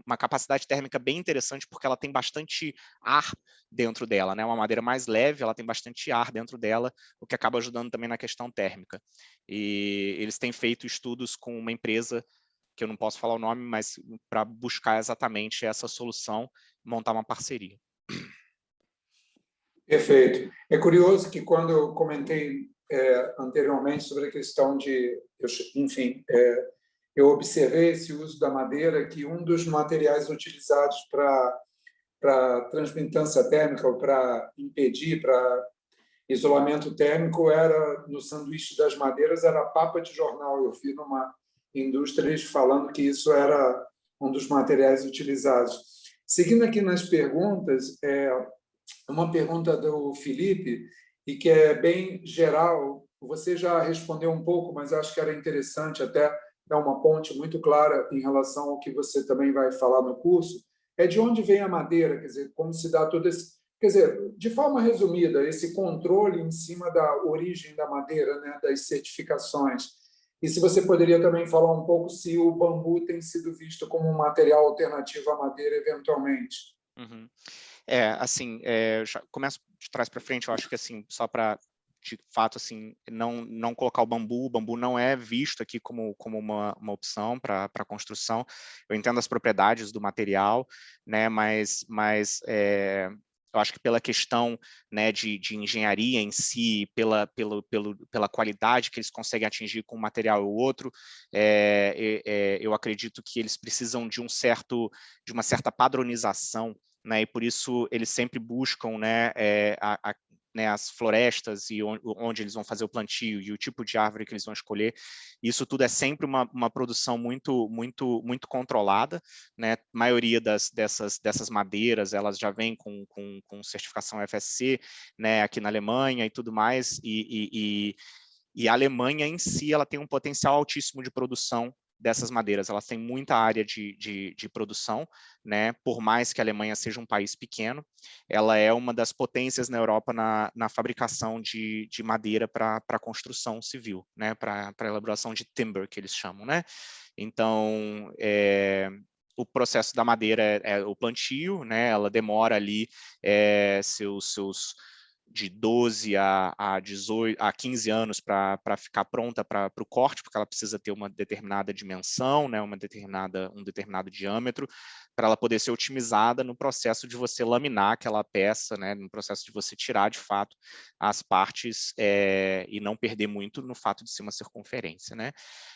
uma capacidade térmica bem interessante, porque ela tem bastante ar dentro dela, né? Uma madeira mais leve, ela tem bastante ar dentro dela, o que acaba ajudando também na questão térmica. E eles têm feito estudos com uma empresa, que eu não posso falar o nome, mas para buscar exatamente essa solução, montar uma parceria. Perfeito. É curioso que quando eu comentei anteriormente sobre a questão enfim, eu observei esse uso da madeira, que um dos materiais utilizados para transmitância térmica, ou para impedir, para isolamento térmico, era no sanduíche das madeiras, era a papa de jornal. Eu vi numa indústria eles falando que isso era um dos materiais utilizados. Seguindo aqui nas perguntas, uma pergunta do Felipe, e que é bem geral. Você já respondeu um pouco, mas acho que era interessante até dar uma ponte muito clara em relação ao que você também vai falar no curso. É de onde vem a madeira, quer dizer, como se dá todo esse... Quer dizer, de forma resumida, esse controle em cima da origem da madeira, né, das certificações. E se você poderia também falar um pouco se o bambu tem sido visto como um material alternativo à madeira eventualmente. Uhum. Assim, já começo de trás para frente, eu acho que, assim, só para, de fato, assim, não colocar o bambu não é visto aqui como uma opção para construção. Eu entendo as propriedades do material, né, mas eu acho que pela questão, né, de engenharia em si, pela qualidade que eles conseguem atingir com um material ou outro, eu acredito que eles precisam de uma certa padronização, né, e por isso eles sempre buscam, né, né, as florestas e onde eles vão fazer o plantio e o tipo de árvore que eles vão escolher. Isso tudo é sempre uma produção muito controlada, né? A maioria dessas madeiras, elas já vêm com certificação FSC, né, aqui na Alemanha e tudo mais, e a Alemanha em si, ela tem um potencial altíssimo de produção dessas madeiras. Elas têm muita área de produção, né? Por mais que a Alemanha seja um país pequeno, ela é uma das potências na Europa na fabricação de madeira para construção civil, né? Para elaboração de timber, que eles chamam, né? Então, o processo da madeira é o plantio, né? Ela demora ali seus de 12 a 15 anos para ficar pronta para o corte, porque ela precisa ter uma determinada dimensão, né, um determinado diâmetro, para ela poder ser otimizada no processo de você laminar aquela peça, né, no processo de você tirar, de fato, as partes e não perder muito no fato de ser uma circunferência, né?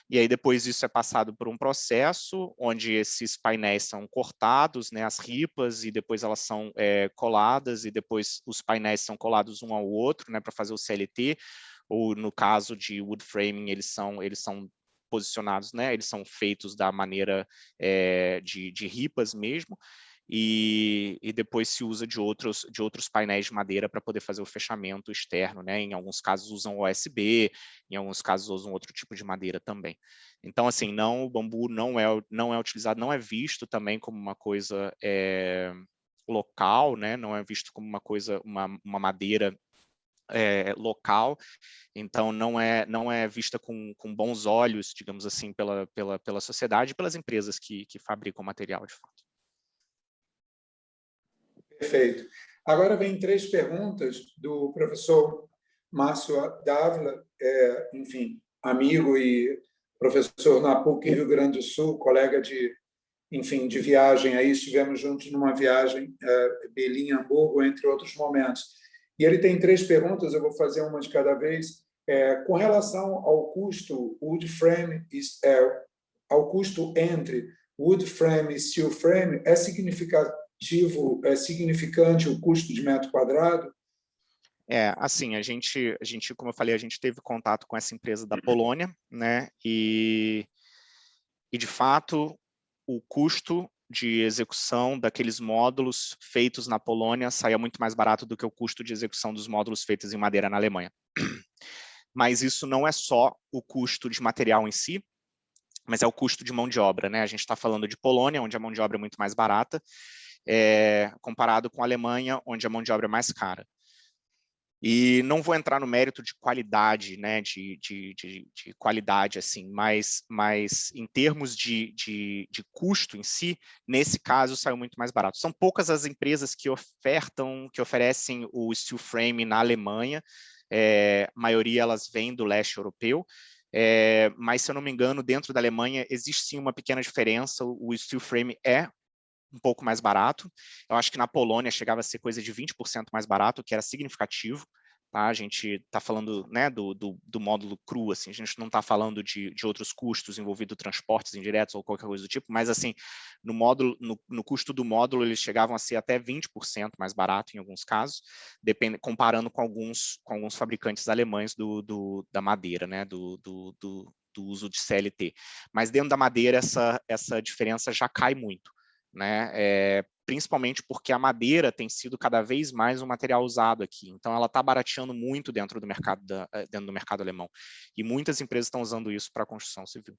E aí depois isso é passado por um processo onde esses painéis são cortados, né, as ripas, e depois elas são coladas, e depois os painéis são colados um ao outro, né, para fazer o CLT, ou no caso de wood framing, eles são posicionados, né, eles são feitos da maneira de ripas mesmo, e depois se usa de outros painéis de madeira para poder fazer o fechamento externo, né? Em alguns casos usam OSB, em alguns casos usam outro tipo de madeira também. Então, assim, o bambu não é utilizado, não é visto também como uma coisa local, né? Não é visto como uma madeira local, então não é vista com bons olhos, digamos assim, pela sociedade e pelas empresas que fabricam material, de fato. Perfeito. Agora vem 3 perguntas do professor Márcio Dávila, enfim, amigo e professor na PUC Rio Grande do Sul, colega de viagem, aí estivemos juntos numa viagem, Belém, Hamburgo, entre outros momentos. E ele tem 3 perguntas, eu vou fazer uma de cada vez. Com relação ao custo wood frame, ao custo entre wood frame e steel frame, é significante o custo de metro quadrado? Assim, a gente, como eu falei, a gente teve contato com essa empresa da Polônia, né? E de fato, o custo de execução daqueles módulos feitos na Polônia saía muito mais barato do que o custo de execução dos módulos feitos em madeira na Alemanha. Mas isso não é só o custo de material em si, mas é o custo de mão de obra, né? A gente está falando de Polônia, onde a mão de obra é muito mais barata, comparado com a Alemanha, onde a mão de obra é mais cara. E não vou entrar no mérito de qualidade, né, de qualidade, assim, mas em termos de custo em si, nesse caso saiu muito mais barato. São poucas as empresas que oferecem o steel frame na Alemanha, a maioria elas vêm do leste europeu, mas se eu não me engano, dentro da Alemanha existe sim uma pequena diferença, o steel frame é um pouco mais barato. Eu acho que na Polônia chegava a ser coisa de 20% mais barato, que era significativo. Tá? A gente está falando, né, do módulo cru, assim, a gente não está falando de outros custos envolvidos transportes indiretos ou qualquer coisa do tipo, mas assim, no custo do módulo eles chegavam a ser até 20% mais barato em alguns casos, comparando com alguns fabricantes alemães da madeira, né, do uso de CLT. Mas dentro da madeira essa diferença já cai muito, né? Principalmente porque a madeira tem sido cada vez mais um material usado aqui, então ela está barateando muito dentro do mercado alemão, e muitas empresas estão usando isso para a construção civil.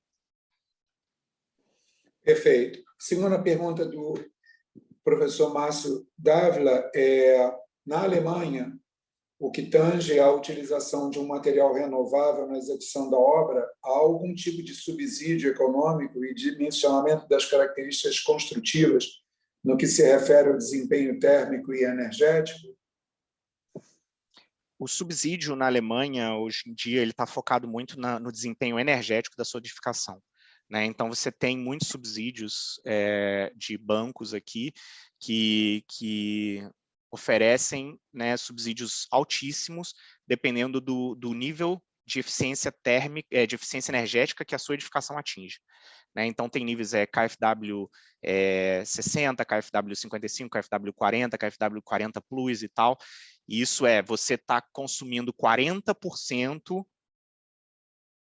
Perfeito. Segunda pergunta do professor Márcio Dávila, na Alemanha, o que tange à utilização de um material renovável na execução da obra, há algum tipo de subsídio econômico e dimensionamento das características construtivas no que se refere ao desempenho térmico e energético? O subsídio na Alemanha, hoje em dia, ele está focado muito no desempenho energético da sua edificação, né? Então, você tem muitos subsídios de bancos aqui que oferecem, né, subsídios altíssimos, dependendo do nível de eficiência térmica, de eficiência energética que a sua edificação atinge. Né? Então, tem níveis KfW 60, KfW 55, KfW 40, KfW 40 Plus e tal. E isso você está consumindo 40%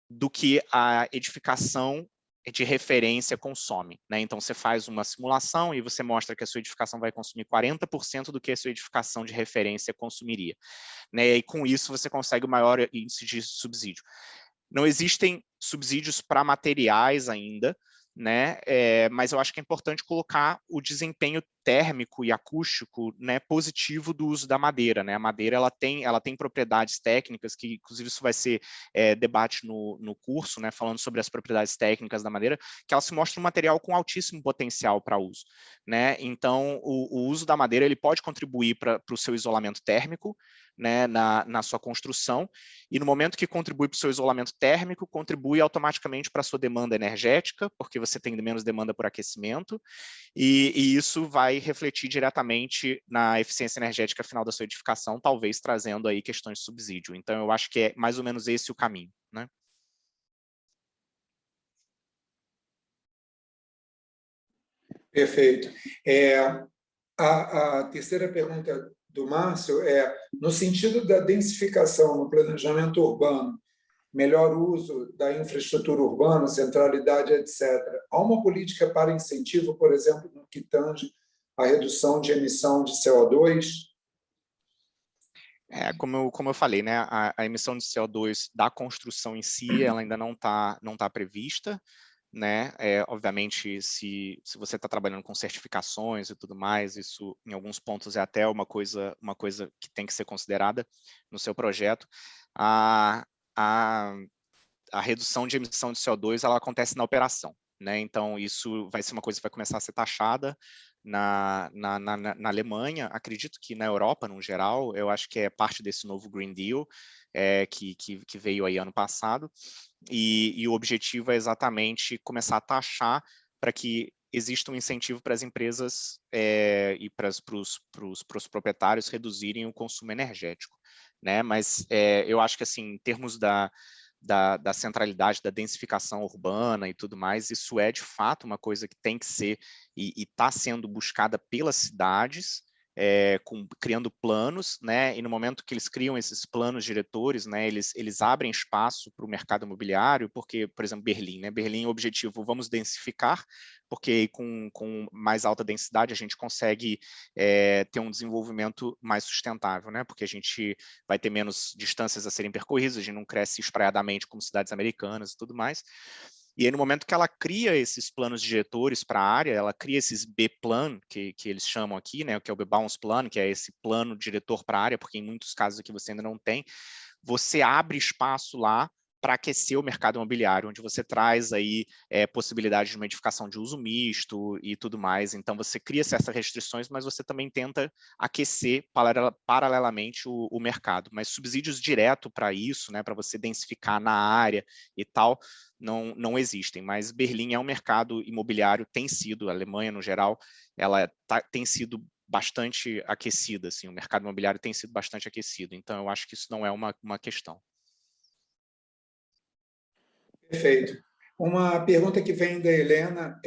do que a edificação de referência consome, né? Então, você faz uma simulação e você mostra que a sua edificação vai consumir 40% do que a sua edificação de referência consumiria, né? E com isso, você consegue o maior índice de subsídio. Não existem subsídios para materiais ainda, né? Mas eu acho que é importante colocar o desempenho térmico e acústico, né, positivo do uso da madeira, né? A madeira ela tem propriedades técnicas que, inclusive, isso vai ser debate no curso, né? Falando sobre as propriedades técnicas da madeira, que ela se mostra um material com altíssimo potencial para uso, né? Então, o uso da madeira ele pode contribuir para o seu isolamento térmico, né, na sua construção, e no momento que contribui para o seu isolamento térmico, contribui automaticamente para a sua demanda energética, porque você tem menos demanda por aquecimento, e isso vai refletir diretamente na eficiência energética final da sua edificação, talvez trazendo aí questões de subsídio. Então, eu acho que é mais ou menos esse o caminho, né? Perfeito. A terceira pergunta do Márcio no sentido da densificação no planejamento urbano, melhor uso da infraestrutura urbana, centralidade, etc. Há uma política para incentivo, por exemplo, no que tange a redução de emissão de CO2? Como eu falei, né, a emissão de CO2 da construção em si, ela ainda não tá prevista, né? Obviamente, se você está trabalhando com certificações e tudo mais, isso em alguns pontos é até uma coisa que tem que ser considerada no seu projeto. A redução de emissão de CO2 ela acontece na operação, né? Então, isso vai ser uma coisa que vai começar a ser taxada na Alemanha, acredito que na Europa, no geral, eu acho que é parte desse novo Green Deal, que veio aí ano passado, e o objetivo é exatamente começar a taxar para que exista um incentivo para as empresas e para os proprietários reduzirem o consumo energético, né? Mas eu acho que, assim, em termos da centralidade, da densificação urbana e tudo mais, isso é de fato uma coisa que tem que ser e está sendo buscada pelas cidades, criando planos, né? E no momento que eles criam esses planos diretores, né, eles abrem espaço para o mercado imobiliário, porque, por exemplo, Berlim, né? Berlim, o objetivo, vamos densificar, porque com mais alta densidade a gente consegue ter um desenvolvimento mais sustentável, né? Porque a gente vai ter menos distâncias a serem percorridas, a gente não cresce espraiadamente como cidades americanas e tudo mais. E aí, no momento que ela cria esses planos diretores para a área, ela cria esses B-Plan, que eles chamam aqui, né, que é o B-Bounce Plan, que é esse plano diretor para a área, porque em muitos casos aqui você ainda não tem, você abre espaço lá para aquecer o mercado imobiliário, onde você traz aí possibilidade de uma edificação de uso misto e tudo mais. Então, você cria certas restrições, mas você também tenta aquecer paralelamente o mercado. Mas subsídios direto para isso, né, para você densificar na área e tal, não existem. Mas Berlim é um mercado imobiliário, tem sido, a Alemanha no geral, ela tem sido bastante aquecida, assim, o mercado imobiliário tem sido bastante aquecido, então eu acho que isso não é uma questão. Perfeito. Uma pergunta que vem da Helena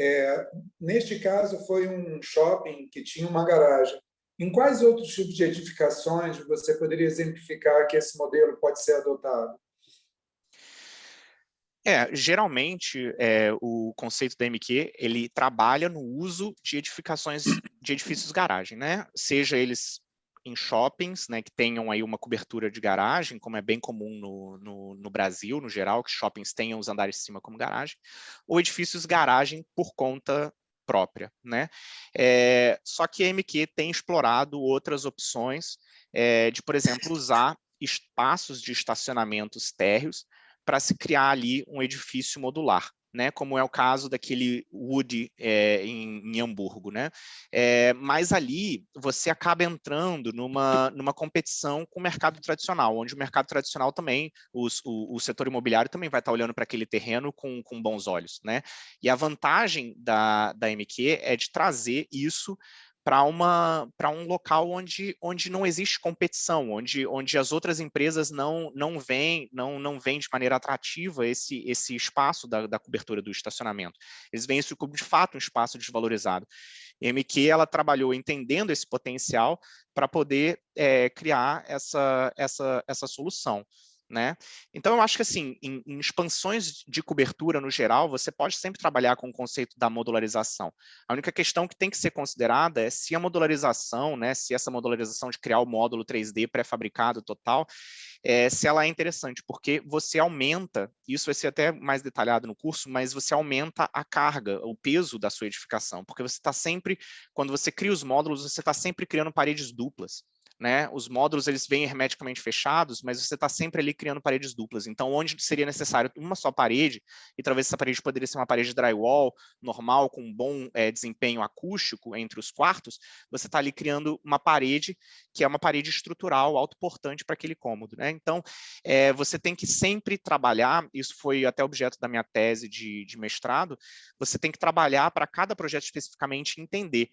neste caso foi um shopping que tinha uma garagem. Em quais outros tipos de edificações você poderia exemplificar que esse modelo pode ser adotado? Geralmente, o conceito da MQ, ele trabalha no uso de edifícios garagem, né? Seja eles em shoppings, né, que tenham aí uma cobertura de garagem, como é bem comum no Brasil, no geral, que shoppings tenham os andares de cima como garagem, ou edifícios garagem por conta própria, né? Só que a MQ tem explorado outras opções de, por exemplo, usar espaços de estacionamentos térreos para se criar ali um edifício modular, né? Como é o caso daquele Wood em Hamburgo, né? Mas ali você acaba entrando numa competição com o mercado tradicional, onde o mercado tradicional também, o setor imobiliário também vai estar olhando para aquele terreno com bons olhos, né? E a vantagem da MQ é de trazer isso para um local onde não existe competição, onde as outras empresas não veem de maneira atrativa esse espaço da cobertura do estacionamento. Eles veem isso como, de fato, um espaço desvalorizado. A MQ ela trabalhou entendendo esse potencial para poder criar essa solução, né? Então, eu acho que, assim, em expansões de cobertura, no geral, você pode sempre trabalhar com o conceito da modularização. A única questão que tem que ser considerada é se a modularização, né, se essa modularização de criar o módulo 3D pré-fabricado total, se ela é interessante, porque você aumenta, isso vai ser até mais detalhado no curso, mas você aumenta a carga, o peso da sua edificação, porque você está sempre, quando você cria os módulos, você está sempre criando paredes duplas, né? Os módulos eles vêm hermeticamente fechados, mas você está sempre ali criando paredes duplas. Então, onde seria necessário uma só parede, e talvez essa parede poderia ser uma parede drywall normal, com um bom desempenho acústico entre os quartos, você está ali criando uma parede que é uma parede estrutural autoportante para aquele cômodo, né? Então, você tem que sempre trabalhar, isso foi até objeto da minha tese de mestrado, você tem que trabalhar para cada projeto especificamente entender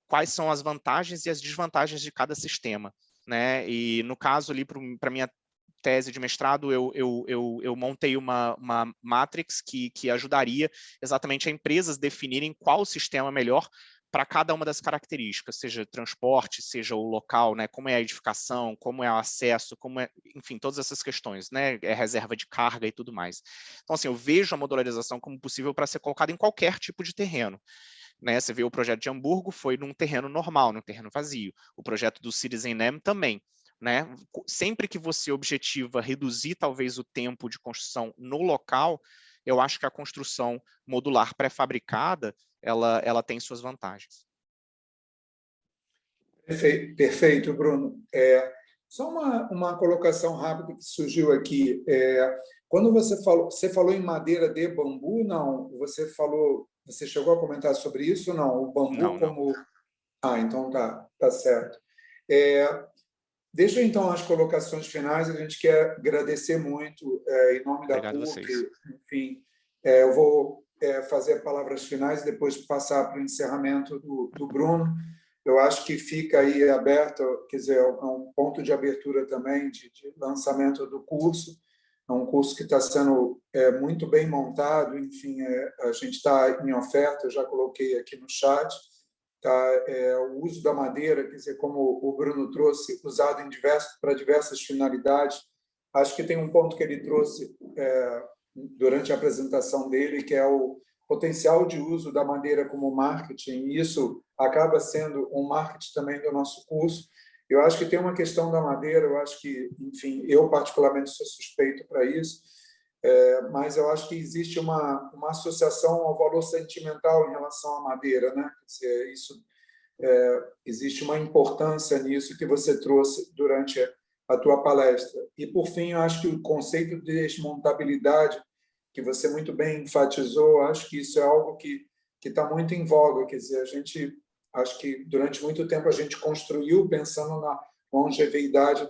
quais são as vantagens e as desvantagens de cada sistema, né? E no caso ali, para minha tese de mestrado, eu montei uma matrix que ajudaria exatamente a empresas definirem qual sistema melhor para cada uma das características, seja transporte, seja o local, né? Como é a edificação, como é o acesso, enfim, todas essas questões, né? Reserva de carga e tudo mais. Então, assim, eu vejo a modularização como possível para ser colocada em qualquer tipo de terreno. Né, você vê o projeto de Hamburgo foi num terreno normal, num terreno vazio. O projeto do Citizen Nam também. Né? Sempre que você objetiva reduzir talvez o tempo de construção no local, eu acho que a construção modular pré-fabricada, ela tem suas vantagens. Perfeito, Bruno. Só uma colocação rápida que surgiu aqui. Quando você falou em madeira de bambu, não? Você chegou a comentar sobre isso? Não, o bambu Não. como... Ah, então tá certo. Deixa então as colocações finais. A gente quer agradecer muito em nome da Obrigado a PUC. vocês. Enfim, eu vou fazer palavras finais e depois passar para o encerramento do Bruno. Eu acho que fica aí aberto, quer dizer, é um ponto de abertura também de lançamento do curso. É um curso que está sendo muito bem montado. Enfim, a gente está em oferta, eu já coloquei aqui no chat. Tá? O uso da madeira, quer dizer, como o Bruno trouxe, usado para diversas finalidades. Acho que tem um ponto que ele trouxe durante a apresentação dele, que é o potencial de uso da madeira como marketing. E isso acaba sendo um marketing também do nosso curso. Eu acho que tem uma questão da madeira, eu acho que, enfim, eu particularmente sou suspeito para isso, mas eu acho que existe uma associação ao valor sentimental em relação à madeira, né? Quer dizer, existe uma importância nisso que você trouxe durante a tua palestra. E, por fim, eu acho que o conceito de desmontabilidade, que você muito bem enfatizou, acho que isso é algo que está muito em voga. Quer dizer, acho que durante muito tempo a gente construiu pensando na longevidade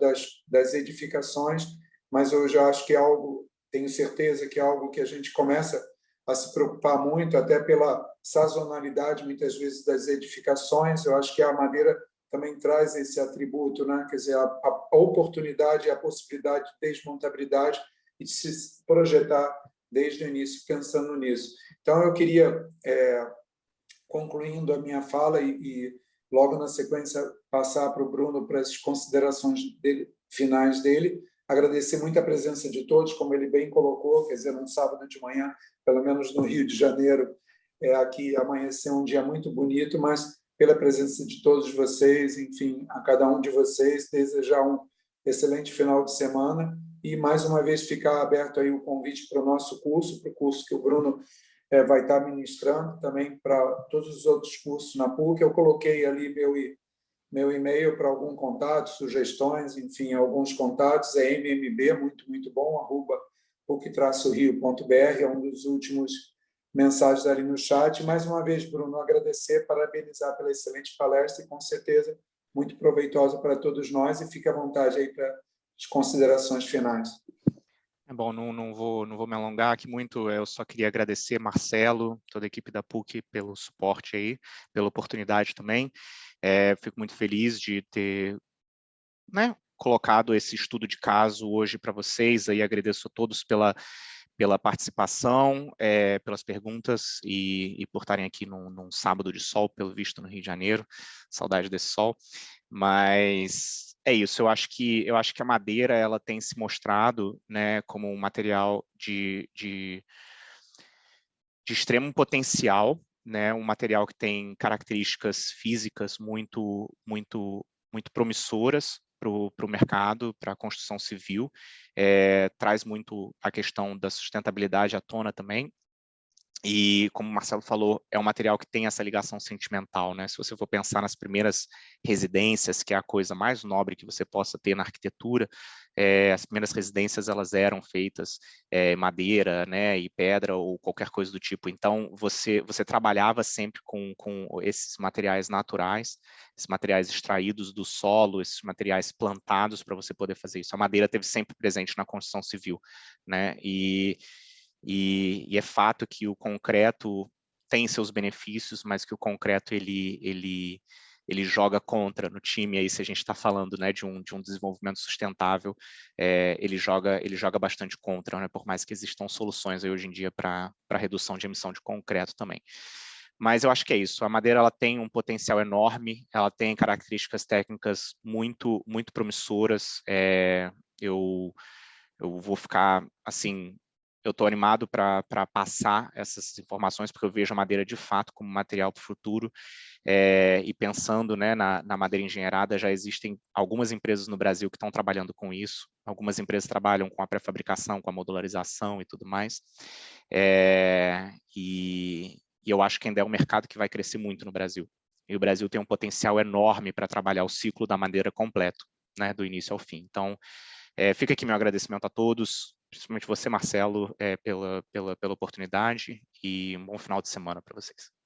das edificações, mas eu já acho que é algo, tenho certeza que é algo que a gente começa a se preocupar muito, até pela sazonalidade, muitas vezes, das edificações. Eu acho que a madeira também traz esse atributo, né? Quer dizer, a oportunidade e a possibilidade de desmontabilidade e de se projetar desde o início, pensando nisso. Então, eu queria, concluindo a minha fala e logo na sequência passar para o Bruno para as considerações finais dele, agradecer muito a presença de todos, como ele bem colocou, quer dizer, num sábado de manhã, pelo menos no Rio de Janeiro, aqui amanheceu um dia muito bonito, mas pela presença de todos vocês, enfim, a cada um de vocês, desejar um excelente final de semana e, mais uma vez, ficar aberto aí o convite para o nosso curso, para o curso que o Bruno vai estar ministrando, também para todos os outros cursos na PUC. Eu coloquei ali meu e-mail para algum contato, sugestões, enfim, alguns contatos, é MMB, muito bom, @puc-rio.br, é um dos últimos mensagens ali no chat. Mais uma vez, Bruno, agradecer, parabenizar pela excelente palestra e, com certeza, muito proveitosa para todos nós, e fique à vontade aí para as considerações finais. Bom, não vou me alongar aqui muito, eu só queria agradecer Marcelo, toda a equipe da PUC pelo suporte aí, pela oportunidade também. Fico muito feliz de ter, né, colocado esse estudo de caso hoje para vocês, aí agradeço a todos pela participação, pelas perguntas e por estarem aqui num sábado de sol, pelo visto, no Rio de Janeiro, saudade desse sol, mas é isso. Eu acho que a madeira ela tem se mostrado, né, como um material de extremo potencial, né, um material que tem características físicas muito promissoras para o mercado, para a construção civil, traz muito a questão da sustentabilidade à tona também. E, como o Marcelo falou, é um material que tem essa ligação sentimental, né? Se você for pensar nas primeiras residências, que é a coisa mais nobre que você possa ter na arquitetura, as primeiras residências elas eram feitas madeira, né, e pedra ou qualquer coisa do tipo. Então, você trabalhava sempre com esses materiais naturais, esses materiais extraídos do solo, esses materiais plantados para você poder fazer isso. A madeira esteve sempre presente na construção civil, né? E é fato que o concreto tem seus benefícios, mas que o concreto ele joga contra no time. Aí, se a gente está falando, né, de um desenvolvimento sustentável, ele joga bastante contra, né, por mais que existam soluções aí hoje em dia para redução de emissão de concreto também. Mas eu acho que é isso. A madeira ela tem um potencial enorme, ela tem características técnicas muito promissoras. Eu vou ficar assim eu estou animado para passar essas informações, porque eu vejo a madeira de fato como material para o futuro, e pensando, né, na madeira engenheirada, já existem algumas empresas no Brasil que estão trabalhando com isso, algumas empresas trabalham com a pré-fabricação, com a modularização e tudo mais, e eu acho que ainda é um mercado que vai crescer muito no Brasil, e o Brasil tem um potencial enorme para trabalhar o ciclo da madeira completo, né, do início ao fim. Então, fica aqui meu agradecimento a todos, principalmente você, Marcelo, pela oportunidade, e um bom final de semana para vocês.